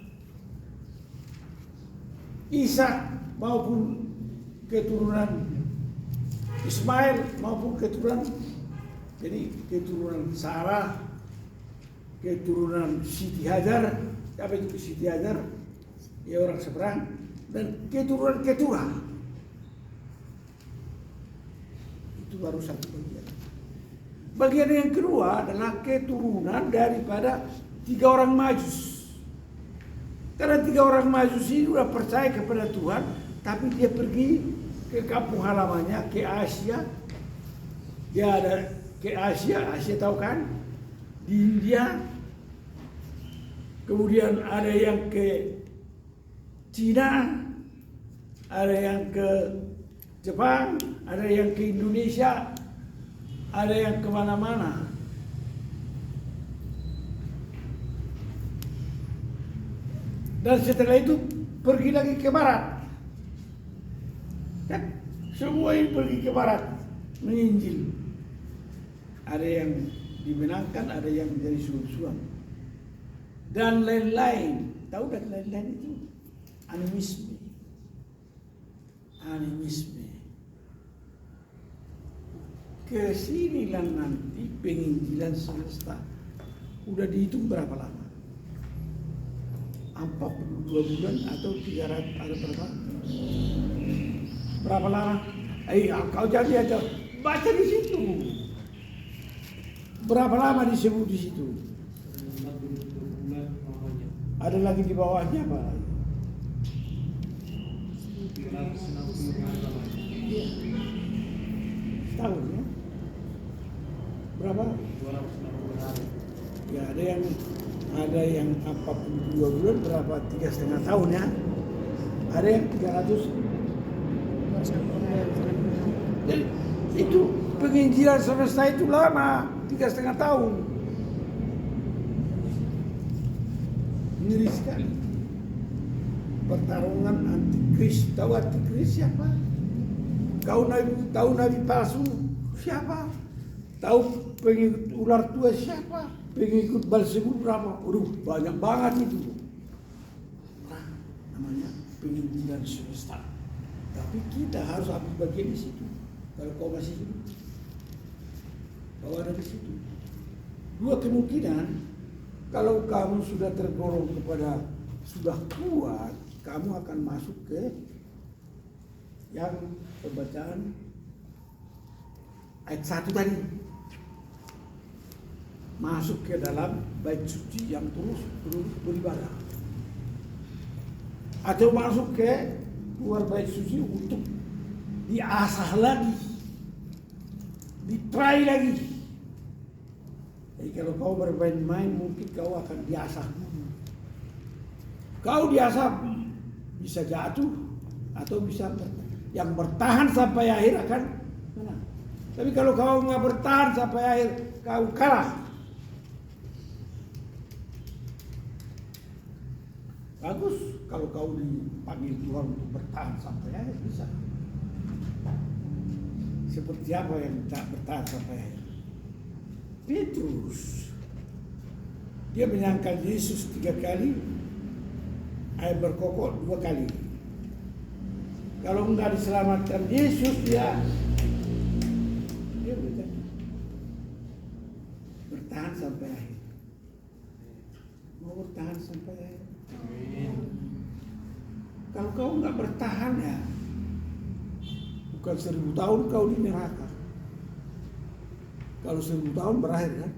Ishak maupun keturunan Ismail maupun keturunan, jadi keturunan Sarah, keturunan Siti Hajar, siapa itu Siti Hajar? Ya orang seberang, dan keturunan Keturah. Itu baru satu bagian. Bagian yang kedua adalah keturunan daripada 3 orang Majus. Karena 3 orang Majus ini sudah percaya kepada Tuhan, tapi dia pergi ke kampung halamannya, ke Asia. Dia ada ke Asia tahu kan? Di India. Kemudian ada yang ke Cina, ada yang ke Jepang, ada yang ke Indonesia, ada yang kemana-mana. Dan setelah itu pergi lagi ke barat. Kan? Semua ini pergi ke barat menginjil. Ada yang dimenangkan, ada yang menjadi suam-suam. Dan lain-lain. Tahu dan lain-lain itu? Animisme. Kesinilah nanti penginjilan semesta. Udah dihitung berapa lama? 42 bulan atau 300 ada berapa? Berapa lama? Kau jadi aja baca di situ. Berapa lama disebut di situ? Ada lagi di bawahnya apa? 360 Tahun ya? Berapa? 260 hari. Ya ada yang 42 bulan berapa? 3,5 tahun ya? Ada yang 300. Jadi itu penginjilan semesta itu lama, 3,5 tahun. Ngeri sekali. Pertarungan antikris. Tahu antikris siapa? Tahu nabi palsu siapa? Tahu pengikut ular tua siapa? Pengikut Belzebul berapa? Banyak banget itu. Namanya penginjilan semesta. Tapi kita harus ambil bagian di situ. Kalau kau masih hidup, kau ada di situ. 2 kemungkinan. Kalau kamu sudah tergolong kepada sudah kuat, kamu akan masuk ke yang pembacaan ayat 1 tadi. Masuk ke dalam bait suci yang terus beribadah. Atau masuk ke luar bait suci untuk diasah lagi, ditry lagi. Jadi kalau kau bermain-main mungkin kau akan diasah dulu. Kau diasah bisa jatuh atau bisa yang bertahan sampai akhir akan menang. Tapi kalau kau nggak bertahan sampai akhir, kau kalah. Bagus kalau kau dipanggil Tuhan untuk bertahan sampai akhir, bisa. Seperti apa yang tak bertahan sampai akhir? Petrus, dia menyangkal Yesus 3 kali, air berkokok 2 kali. Kalau enggak diselamatkan Yesus, dia bertahan sampai akhir. Mau bertahan sampai akhir. Kalau kau enggak bertahan ya, bukan 1000 tahun kau di neraka. Kalau 1000 tahun berakhir kan.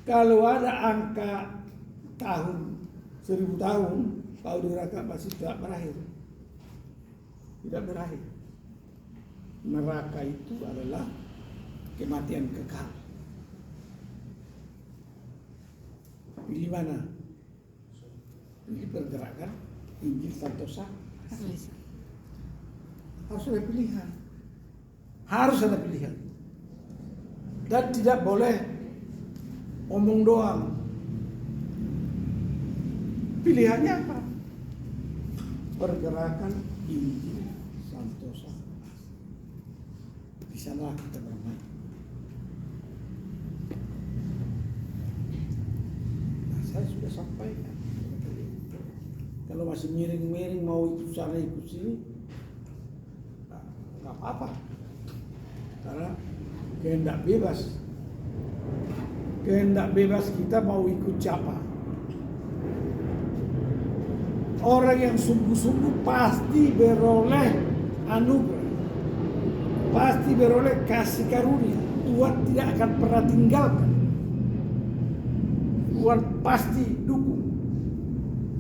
Kalau ada angka tahun 1000 tahun, kau di neraka pasti tidak berakhir. Tidak berakhir. Neraka itu adalah kematian kekal. Pilih mana? Pilih pergerakan Injil Santosa. Harus ada pilihan. Harus ada pilihan. Dan tidak boleh omong doang. Pilihannya apa? Pergerakan Injil Santosa. Di sana kita bermain. Nah, saya sudah sampaikan. Kalau masih miring-miring mau ikut sana ikut sini, nggak apa-apa. Karena kehendak bebas. Kehendak bebas kita mau ikut siapa. Orang yang sungguh-sungguh pasti beroleh anugerah. Pasti beroleh kasih karunia. Tuhan tidak akan pernah tinggalkan. Tuhan pasti dukung.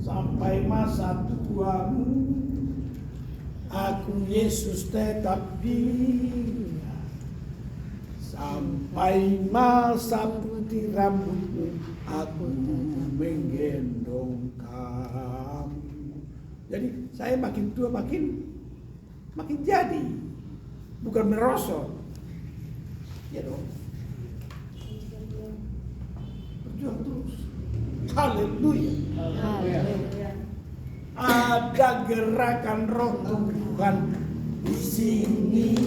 Sampai masa tuamu, aku Yesus tetap dia. Sampai masa putih rambutmu, aku menggendong kamu. Jadi saya makin tua makin jadi, bukan merosot. Ya dong. Berjuang terus. Haleluya. Ada gerakan roh Tuhan di sini,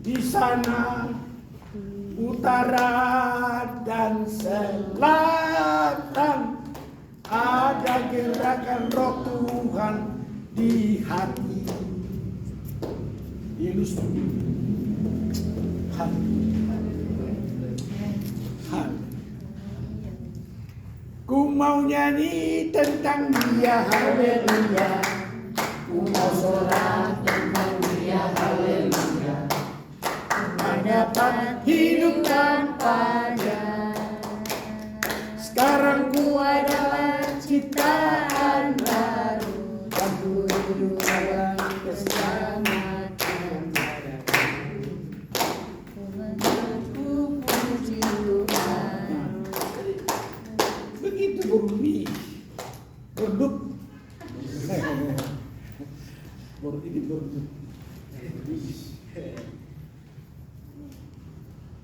di sana, utara dan selatan. Ada gerakan roh Tuhan di hati. Yesus. Ku mau nyanyi tentang dia, haleluya. Ku mau sorak tentang dia, haleluya. Mendapat hidup tanpa dia. Sekarang ku adalah ciptaan baru, dan ku hidup dalam keselamatan padaku. Ku puji Tuhan. Begitu berbunyi, berduk. Baru ini berduk.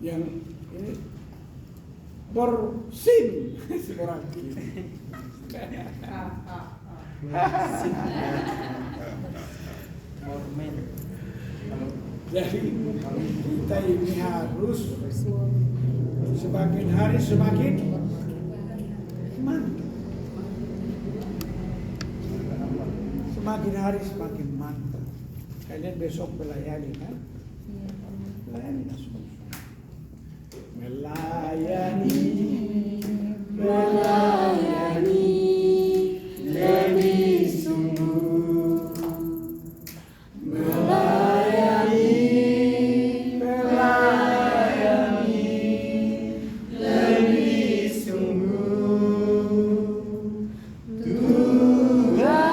Yang ini bersin seorang ini. Jadi kita ini harus semakin hari semakin mantap. Semakin hari semakin mantap. Kalian besok melayani kan? Melayani kan? Melayani lebih sungguh. Melayani lebih sungguh. Tuhan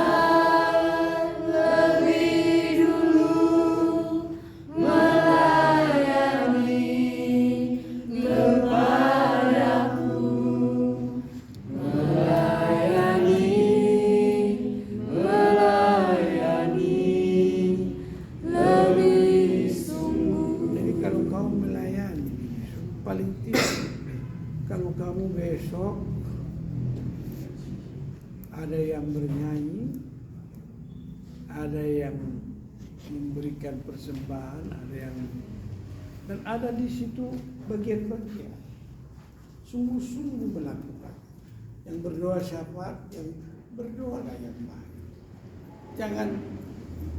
lebih dulu melayani kepadaku, melayani lebih sungguh. Jadi kalau kau melayani, paling tidak kalau kamu besok ada yang bernyanyi, ada yang memberikan persembahan, ada yang dan ada di situ bagian-bagian sungguh-sungguh melakukan. Yang berdoa syafaat, yang berdoa yang baik.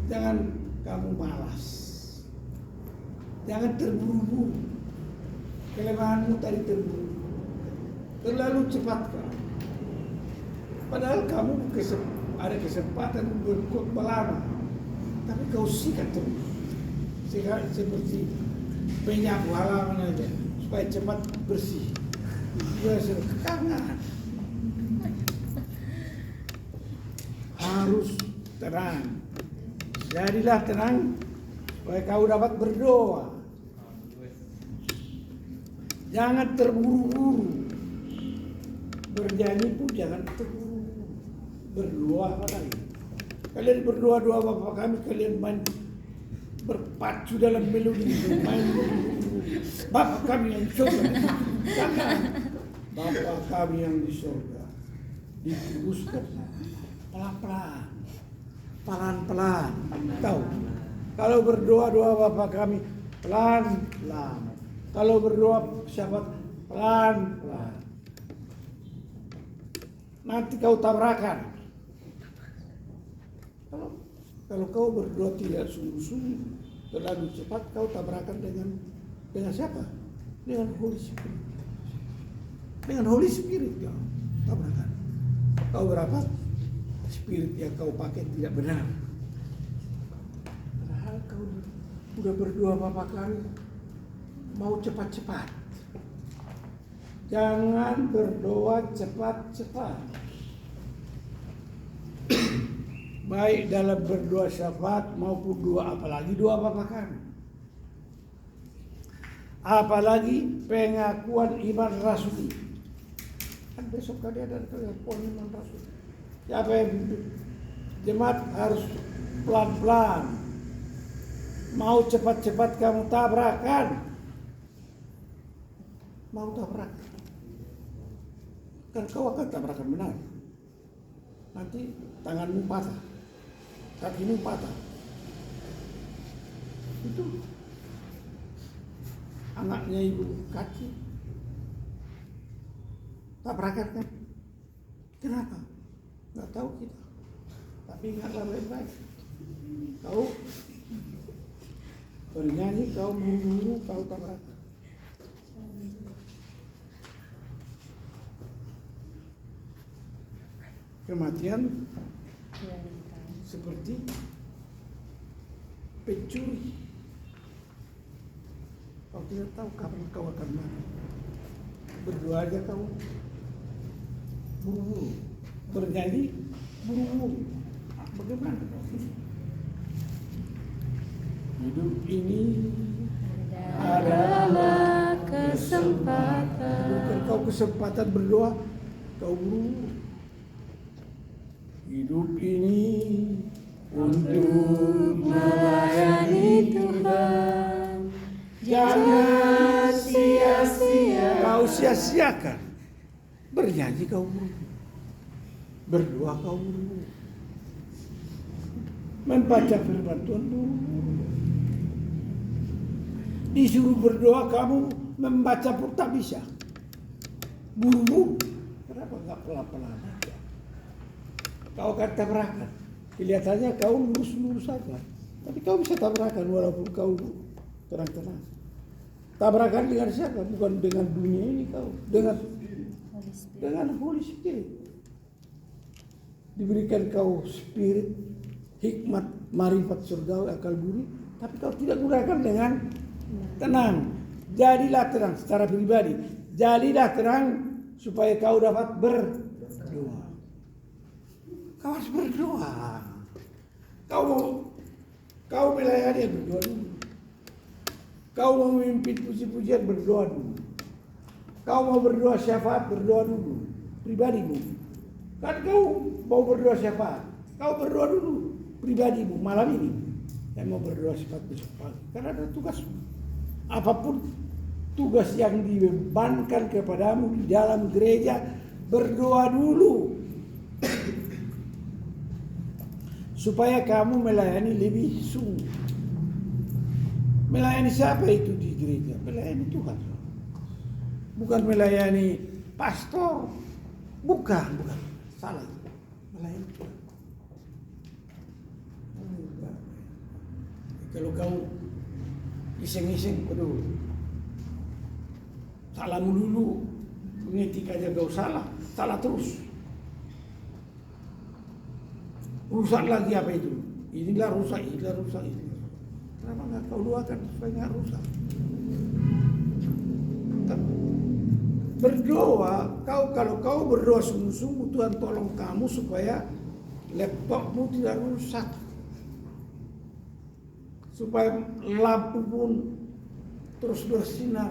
Jangan kamu malas, jangan terburu-buru. Kelemahanmu tadi terburu, terlalu cepat kau. Padahal kamu ada kesempatan berkhotbah lama, tapi kau sikat terus. Seperti penyapu halaman aja supaya cepat bersih. Dia kekangan. Harus terang. Jadilah tenang supaya kau dapat berdoa. Jangan terburu-buru. bernyanyi pun jangan terburu. Berdoa apa lagi? Kalian berdoa-doa Bapa kami, kalian main berpacu dalam melodi, bermain Bapa kami yang di surga. Jangan. Bapa kami yang di surga. Dikuduskan pelan-pelan. Tahu? Kalau berdoa-doa Bapa kami pelan-pelan. Kalau berdoa sahabat pelan-pelan. Nanti kau tabrakan. Kalau kau berdoa tidak sungguh-sungguh, terlalu cepat, kau tabrakan dengan siapa? Dengan Holy Spirit. Dengan Holy Spirit kau tabrakan. Kau berapa? Spirit yang kau pakai tidak benar. Padahal kau sudah berdoa Bapa kami mau cepat-cepat. Jangan berdoa cepat-cepat. Baik dalam berdoa syafaat maupun doa, apalagi doa Bapa kami. Apalagi pengakuan iman rasuli. Kan besok kali ada pengakuan iman rasuli. Siapa yang jemaat harus pelan-pelan. Mau cepat-cepat kamu tabrakan. Mau tabrakan. Kan kau akan tabrakan benar. Nanti tanganmu patah, kakimu patah. Itu anaknya ibu kaki tabrakan kan? Kenapa? Nggak tahu kita. Tapi ingatlah baik-baik. Kau bernyanyi, kau buru-buru, kau tabrakan. Kematian seperti pencuri. Kau tidak tahu kapan kau akan mati. Berdoa aja kau buru-buru, bernyanyi buru-buru. Bagaimana? Hidup ini adalah kesempatan. Bukan kau kesempatan berdoa, kau buru-buru. Hidup ini untuk melayani Tuhan. Jangan sia-sia. Kau sia-siakan. Bernyanyi kau buru. Berdoa kau buru. Membaca firman Tuhan buru. Disuruh berdoa kamu membaca pun tak bisa. Buru-buru. Kenapa enggak pelan-pelan aja? Kau akan tabrakan. Kelihatannya kau lurus-lurus saja. Tapi kau bisa tabrakan walaupun kau tenang-tenang. Tabrakan dengan siapa? Bukan dengan dunia ini kau. Dengan Holy Spirit. Diberikan kau spirit, hikmat, marifat surgawi, akal budi. Tapi kau tidak gunakan dengan tenang. Jadilah tenang secara pribadi. Jadilah tenang supaya kau dapat berdoa. Kau harus berdoa. Kau melayani, berdoa dulu. Kau mau memimpin puji-pujian, berdoa dulu. Kau mau berdoa syafaat, berdoa dulu. Pribadimu. Kan kau mau berdoa syafaat. Kau berdoa dulu. Pribadimu malam ini. Yang mau berdoa syafaat besok pagi. Karena ada tugas. Apapun tugas yang dibebankan kepadamu di dalam gereja, berdoa dulu. Supaya kamu melayani lebih sungguh. Melayani siapa itu di gereja? Melayani Tuhan. Bukan melayani pastor. Bukan. Salah. Melayani Tuhan. Kalau kau iseng-iseng, aduh, salahmu dulu. Mengetik aja kau salah terus. Rusak lagi apa itu? Inilah rusak. Kenapa nggak kau doakan supaya nggak rusak? Berdoa, kalau kau berdoa sungguh-sungguh, Tuhan tolong kamu supaya laptopmu tidak rusak, supaya lampu pun terus bersinar.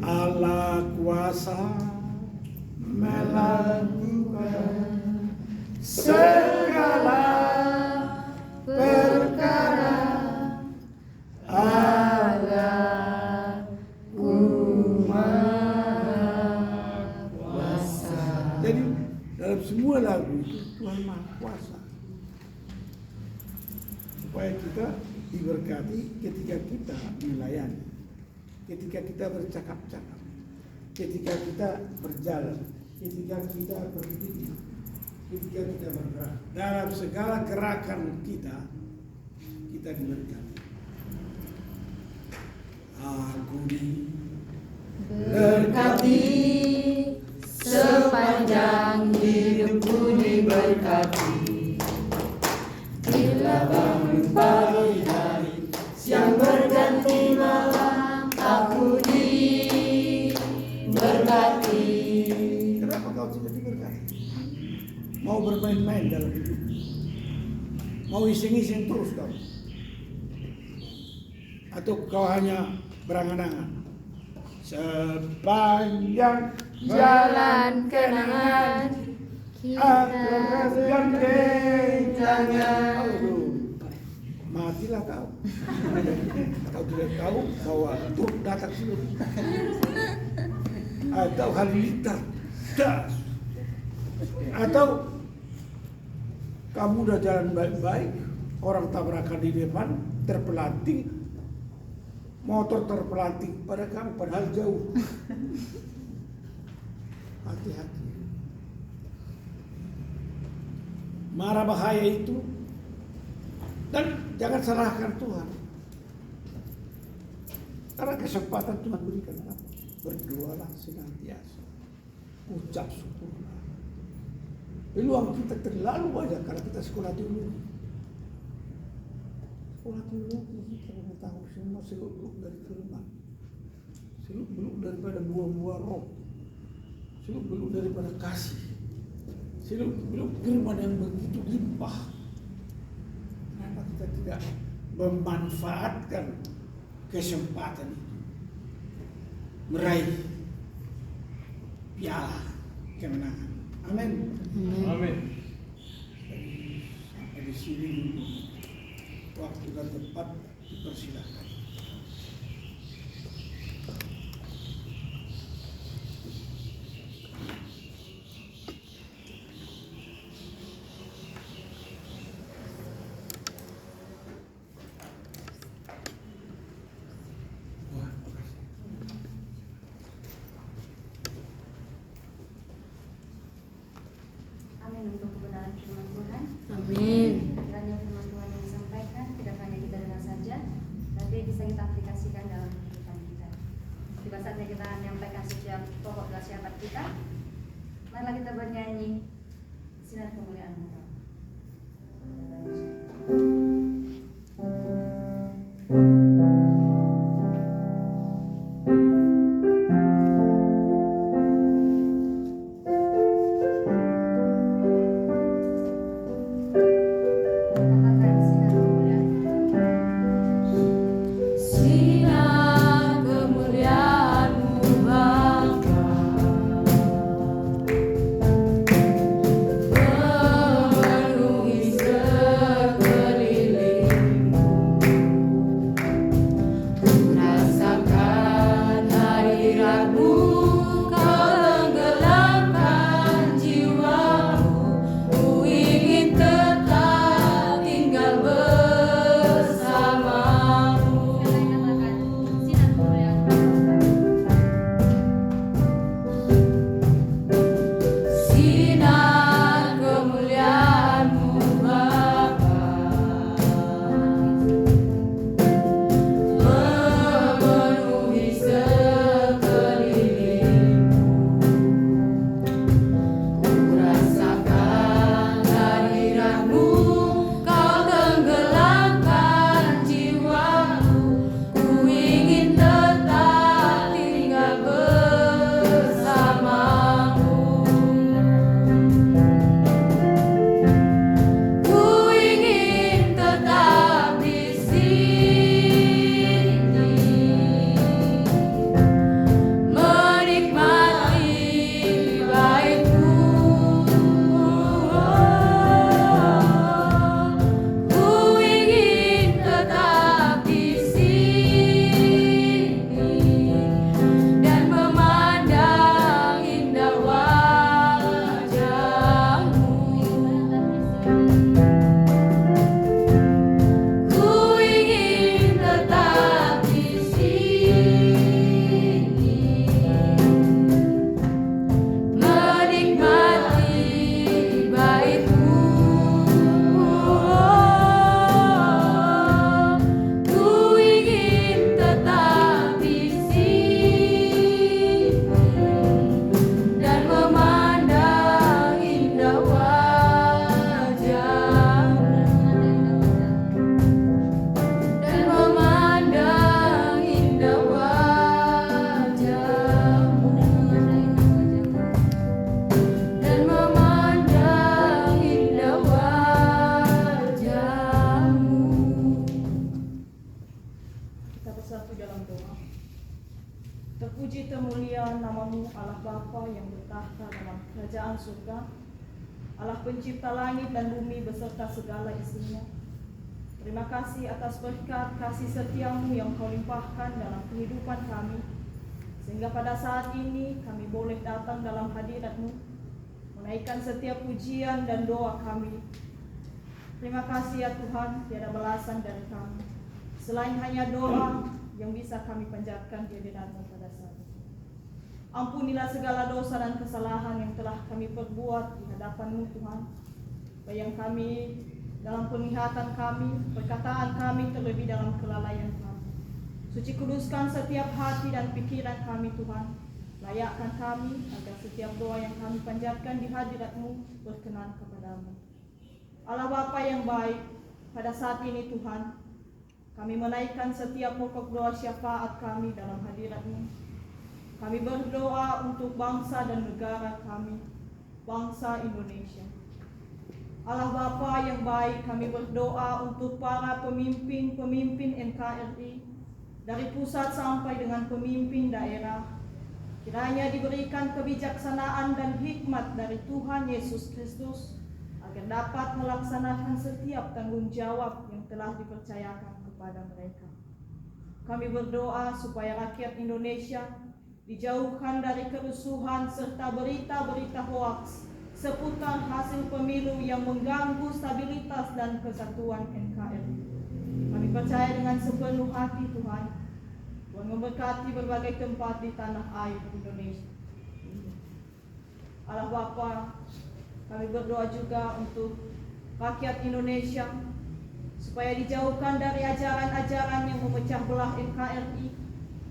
Allah kuasa melakukan segala perkara. Allahku Maha Kuasa. Jadi dalam semua lagu itu Tuhan Maha Kuasa. Supaya kita diberkati ketika kita melayani, ketika kita bercakap-cakap, ketika kita berjalan, ketika kita berdiri, ketika kita bergerak. Dalam segala gerakan kita diberkati. Aku Berkati sepanjang hidupku diberkati. Bila bangun pagi hari, siang berganti malam, aku diberkati. Kenapa kau tidak diberkati? Mau bermain-main dalam hidup, mau iseng-iseng terus kau, atau kau hanya berangan-angan? Sepanjang Jalan kenangan akan gandeng tangan. Matilah kau. Kau tidak tahu bahwa truk datang sini atau halilintar das, atau kamu udah jalan baik-baik, orang tabrakan di depan, terpelanting, motor terpelanting pada kamu padahal jauh. Hati-hati. Marah bahaya itu, dan jangan salahkan Tuhan. Karena kesempatan Tuhan berikan apa? Berdoalah senantiasa, ucap syukurlah. Peluang kita terlalu banyak karena kita sekolah teologi. Sekolah teologi kita mengetahui semua seluk-beluk dari firman, seluk-beluk daripada buah-buah roh, seluk-beluk daripada kasih, seluk-beluk firman yang begitu limpah. Kenapa kita tidak memanfaatkan kesempatan itu, meraih piala kemenangan? Amin. Amin. Sampai di sini dulu. Waktu dan tempat dipersilakan. Amin untuk kebenaran firman Tuhan. Amin. Kiranya firman Tuhan yang disampaikan tidak hanya kita dengar saja, tapi bisa kita aplikasikan dalam kehidupan kita. Tiba saatnya kita menyampaikan setiap pokok doa syafaat kita. Marilah kita bernyanyi sinar kemuliaan Allah. sinar kemuliaan-Mu Bapa, penuhi dalam doa. Terpuji termulia namamu Allah Bapa yang bertahta dalam kerajaan surga, Allah pencipta langit dan bumi beserta segala isinya. Terima kasih atas berkat kasih setiamu yang kau limpahkan dalam kehidupan kami, sehingga pada saat ini kami boleh datang dalam hadirat-Mu, menaikkan setiap pujian dan doa kami. Terima kasih ya Tuhan, tiada balasan dari kami selain hanya doa yang bisa kami panjatkan di hadirat-Mu pada saat ini. Ampunilah segala dosa dan kesalahan yang telah kami perbuat di hadapan-Mu Tuhan, baik yang kami dalam penglihatan kami, perkataan kami, terlebih dalam kelalaian kami. Suci kuduskan setiap hati dan pikiran kami Tuhan, layakkan kami agar setiap doa yang kami panjatkan di hadirat-Mu berkenan kepada-Mu. Allah Bapa yang baik, pada saat ini Tuhan, kami menaikkan setiap pokok doa syafaat kami dalam hadirat-Mu. Kami berdoa untuk bangsa dan negara kami, bangsa Indonesia. Allah Bapa yang baik, kami berdoa untuk para pemimpin NKRI, dari pusat sampai dengan pemimpin daerah. Kiranya diberikan kebijaksanaan dan hikmat dari Tuhan Yesus Kristus, agar dapat melaksanakan setiap tanggung jawab yang telah dipercayakan kepada mereka. Kami berdoa supaya rakyat Indonesia dijauhkan dari kerusuhan serta berita-berita hoaks seputar hasil pemilu yang mengganggu stabilitas dan kesatuan NKRI. Kami percaya dengan sepenuh hati Tuhan, Tuhan memberkati berbagai tempat di tanah air Indonesia. Allah Bapa, kami berdoa juga untuk rakyat Indonesia supaya dijauhkan dari ajaran-ajaran yang memecah belah NKRI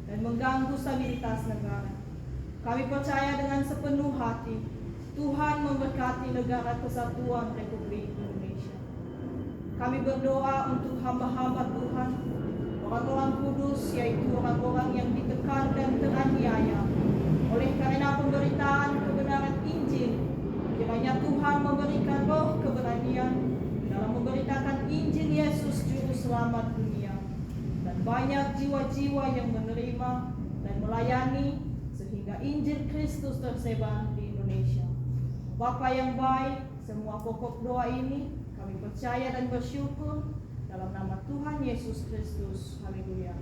dan mengganggu stabilitas negara. Kami percaya dengan sepenuh hati Tuhan memberkati negara kesatuan Republik Indonesia. Kami berdoa untuk hamba-hamba Tuhan, orang-orang kudus, yaitu orang-orang yang ditekan dan teraniaya oleh karena pemberitaan kebenaran Injil. Kiranya Tuhan memberikan roh keberanian dalam memberitakan Injil Yesus Juru Selamat dunia, dan banyak jiwa-jiwa yang menerima dan melayani sehingga Injil Kristus tersebar di Indonesia. Bapa yang baik, semua pokok doa ini kami percaya dan bersyukur dalam nama Tuhan Yesus Kristus. Haleluya.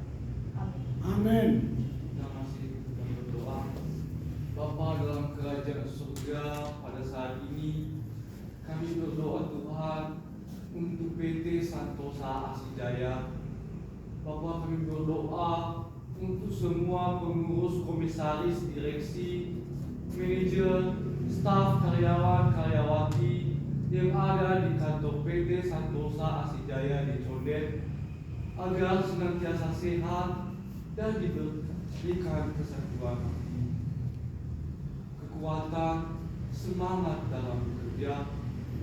Amin. Amin. Kita masih berdoa. Bapa dalam kerajaan surga, pada saat ini kami berdoa Tuhan untuk PT Santosa Asijaya. Bapa, kami berdoa untuk semua pengurus, komisaris, direksi, manajer, staf, karyawan, karyawati yang ada di kantor PT Santosa Asijaya di Condet, agar senantiasa sehat dan diberikan kesatuan hati, kekuatan, semangat dalam bekerja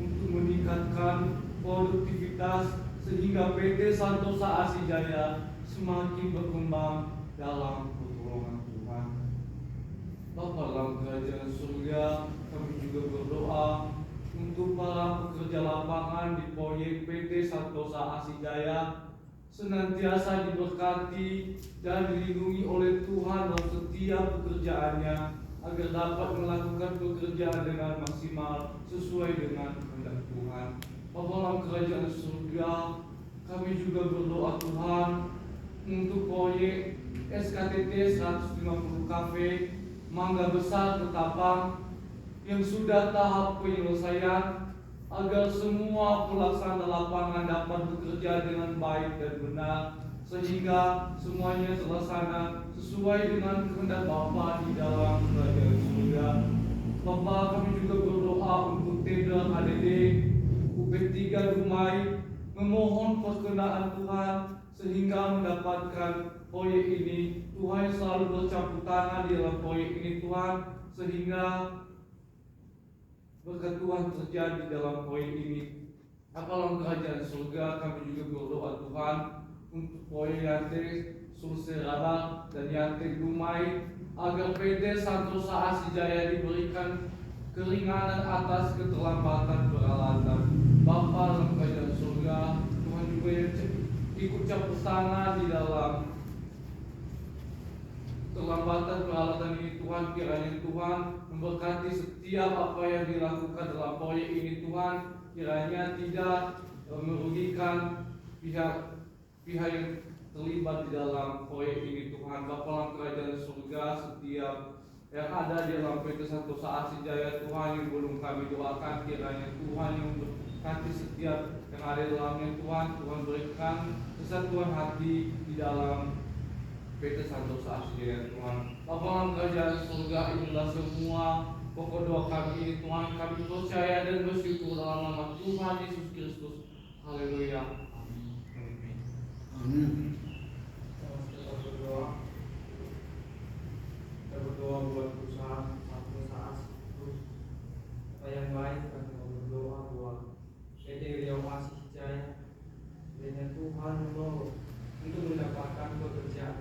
untuk meningkatkan produktivitas sehingga PT Santosa Asijaya semakin berkembang dalam pertolongan Tuhan. Bapa dalam kerajaan surga, kami juga berdoa untuk para pekerja lapangan di proyek PT Santosa Asijaya senantiasa diberkati dan dilindungi oleh Tuhan dalam setiap pekerjaannya, agar dapat melakukan pekerjaan dengan maksimal sesuai dengan kehendak Tuhan. Bapa dalam kerajaan surga, kami juga berdoa Tuhan untuk proyek SKTT 150 Cafe Mangga Besar Ketapang yang sudah tahap penyelesaian, agar semua pelaksana lapangan dapat bekerja dengan baik dan benar, sehingga semuanya terlaksana sesuai dengan kehendak Bapa di dalam kerajaan surga. Bapa, kami juga berdoa untuk tender ADD UP3 Dumai, memohon perkenaan Tuhan sehingga mendapatkan proyek ini. Tuhan selalu bercampur tangan di dalam proyek ini Tuhan, sehingga berkat Tuhan terjadi dalam proyek ini. Dalam kerajaan surga, kami juga berdoa Tuhan untuk proyek Yante Sulsel dan Yante Dumai, agar PT Santosa Asijaya diberikan keringanan atas keterlambatan peralatan. Bapa dalam kerajaan surga, Tuhan juga ikut campur tangan di dalam keselamatan peralatan ini Tuhan, kiranya Tuhan memberkati setiap apa yang dilakukan dalam proyek ini Tuhan, kiranya tidak merugikan pihak yang terlibat di dalam proyek ini Tuhan. Bapa dalam kerajaan surga, setiap yang ada di dalam PT Santosa Asih Jaya Tuhan yang belum kami doakan, kiranya Tuhan yang memberkati setiap yang ada di dalamnya Tuhan. Tuhan berikan kesatuan hati di dalam PT Santosa Asih Jaya Tuhan. Bapa dalam kerajaan surga, inilah semua pokok doa kami ini Tuhan. Kami percaya dan bersyukur dalam nama Tuhan Yesus Kristus. Haleluya. Amin. Kita berdoa buat perusahaan Santosa Asih terus apa yang baik. Kita berdoa buat PT Riau Asih Jaya, kiranya Tuhan menolong untuk mendapatkan pekerjaan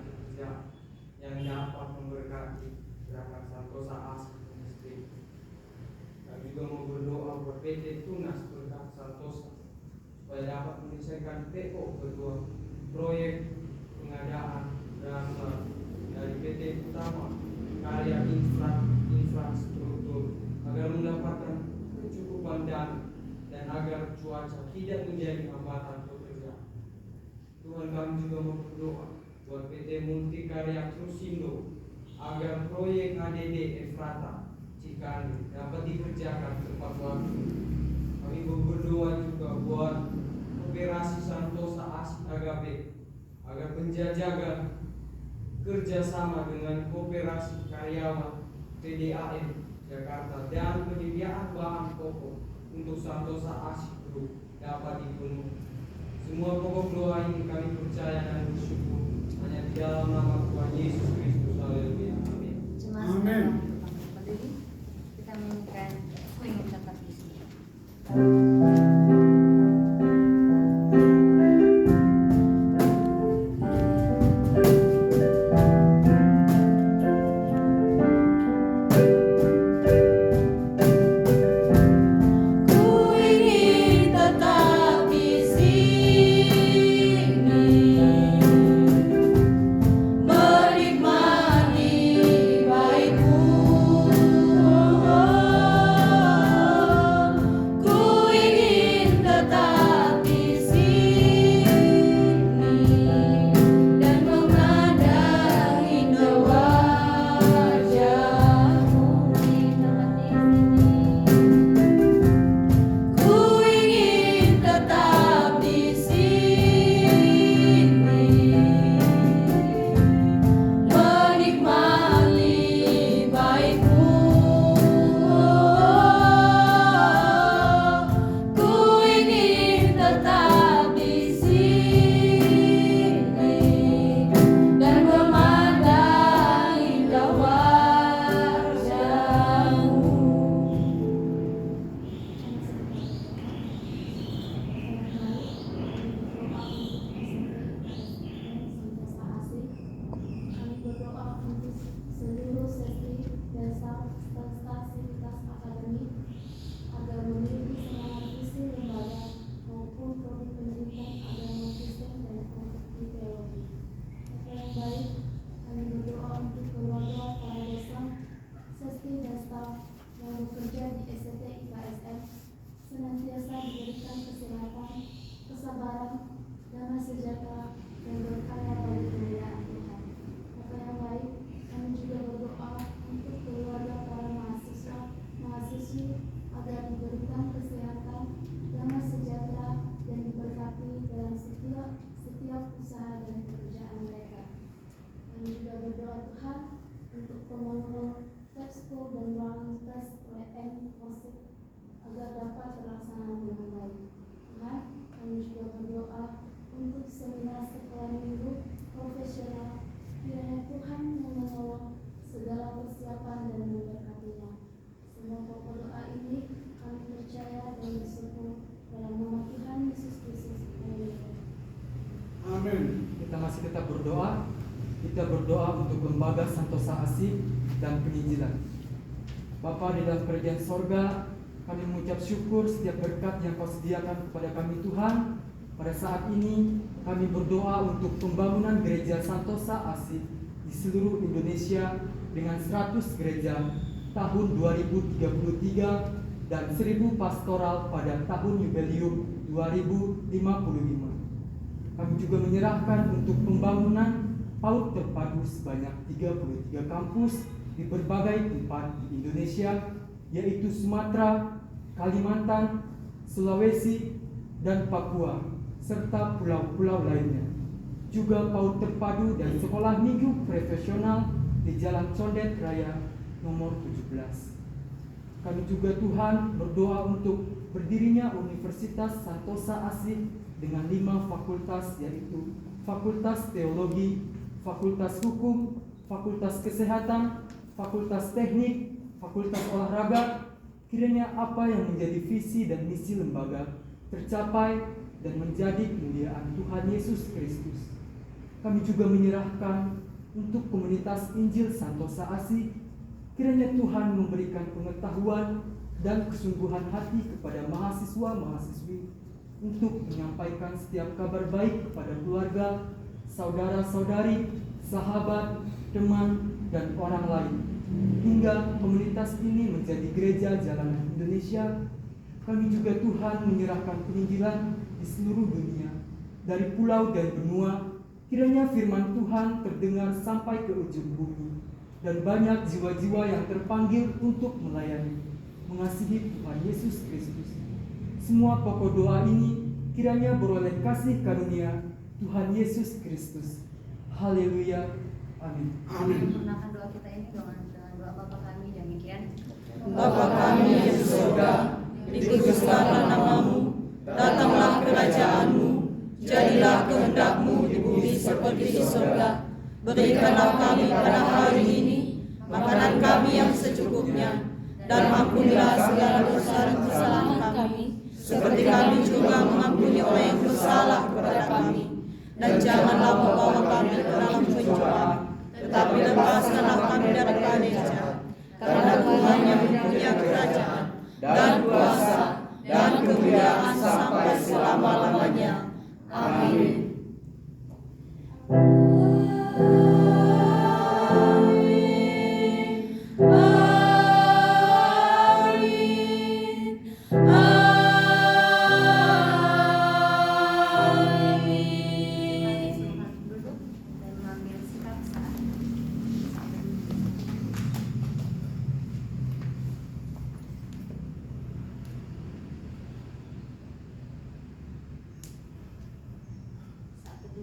yang dapat memberkati gerakan Santosa Asih domestik. Kami juga mau berdoa buat PT Tunas Berkat Santosa supaya dapat menyelesaikan PO kedua proyek pengadaan dasar dari PT Utama Karya Infrastruktur agar mendapatkan kecukupan dana dan agar cuaca tidak menjadi hambatan pekerjaan. Tuhan, kami juga mau berdoa buat PT Multikarya Trusindo agar proyek HDD Efrata Cikani dapat dikerjakan tepat waktu. Kami berdoa juga buat operasi Santosa Asih Agape agar penjajakan kerjasama dengan Koperasi Karyawan PDAM Jakarta dan penyediaan bahan pokok untuk Santosa Asih Group dapat dipenuhi. Semua pokok doa ini kami percaya dan bersyukur hanya di dalam nama Tuhan Yesus Kristus. Haleluya. Amin. Jemaat Amin. sekalian, berdiri, kita menyanyikan Ku Ingin Tetap di Sini. Ku ingin tetap di sini, menikmati baikmu. Ku ingin tetap di sini dan memandang indah wajahmu. Ku ingin tetap di sini, menikmati baikmu. Ku ingin tetap di sini dan memandang indah wajahmu. Kami berdoa untuk seluruh sesi dan staf lintas akademik agar memiliki semangat visi lembaga maupun prodi pendidikan agama Kristen dan prodi teologi. Apa yang baik, kami berdoa untuk keluarga para dosen, sesi dan staf yang bekerja di STT IKSM senantiasa diberikan kesehatan, kesabaran, damai sejahtera, dan berkarya bagi kemuliaan Tuhan. Apa yang baik, kami juga berdoa untuk keluarga para mahasiswi agar diberikan kesehatan, damai sejahtera, dan diberkati dalam setiap usaha dan pekerjaan mereka. Kami juga berdoa Tuhan untuk pembangunan Texpo dan ruangan tes WM Kosip agar dapat terlaksana dengan baik. Tuhan, kami juga berdoa untuk seminar sekolah minggu profesional. Kiranya Tuhan yang menolong segala persiapan dan memberkatinya. Semua pokok doa ini kami percaya dan bersyukur dalam nama Tuhan Yesus Kristus. Amin. Amin. Kita masih tetap berdoa. Kita berdoa untuk lembaga Santosa Asih dan penginjilan. Bapa di dalam kerajaan sorga, kami mengucap syukur setiap berkat yang Kau sediakan kepada kami Tuhan. Pada saat ini kami berdoa untuk pembangunan gereja Santosa Asih di di seluruh Indonesia dengan 100 gereja tahun 2033 dan 1000 pastoral pada tahun jubileum 2055. Kami juga menyerahkan untuk pembangunan PAUD terpadu sebanyak 33 kampus di berbagai tempat di Indonesia, yaitu Sumatera, Kalimantan, Sulawesi, dan Papua, serta pulau-pulau lainnya. Juga PAUD terpadu dan sekolah minggu profesional di Jalan Condet Raya nomor 17. Kami juga Tuhan berdoa untuk berdirinya Universitas Santosa Asih dengan 5 fakultas, yaitu Fakultas Teologi, Fakultas Hukum, Fakultas Kesehatan, Fakultas Teknik, Fakultas Olahraga. Kiranya apa yang menjadi visi dan misi lembaga tercapai dan menjadi kemuliaan Tuhan Yesus Kristus. Kami juga menyerahkan untuk komunitas Injil Santosa Asih. Kiranya Tuhan memberikan pengetahuan dan kesungguhan hati kepada mahasiswa-mahasiswi untuk menyampaikan setiap kabar baik kepada keluarga, saudara-saudari, sahabat, teman, dan orang lain, hingga komunitas ini menjadi gereja jalanan Indonesia. Kami juga Tuhan menyerahkan penginjilan di seluruh dunia, dari pulau dan benua. Kiranya firman Tuhan terdengar sampai ke ujung bumi, dan banyak jiwa-jiwa yang terpanggil untuk melayani, mengasihi Tuhan Yesus Kristus. Semua pokok doa ini kiranya beroleh kasih karunia Tuhan Yesus Kristus. Haleluya. Amin. Sempurnakan doa kita ini dengan doa Bapa kami, demikian. Bapa kami yang di surga, dikuduskanlah namamu, datanglah kerajaanmu, jadilah kehendak-Mu di bumi seperti di surga. Berikanlah kami pada hari ini makanan kami yang secukupnya, dan ampunilah segala dosa dan kesalahan kami, seperti kami juga mengampuni orang yang bersalah kepada kami. Dan janganlah membawa kami ke dalam pencobaan, tetapi lepaskanlah kami dari jahat. Karena Tuhan yang mempunyai kerajaan dan kuasa dan kemuliaan sampai selama-lamanya. Amin.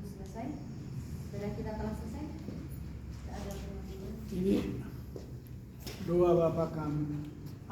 Selesai. Sudah kita telah selesai. Tidak ada yang Ini doa Bapa kami.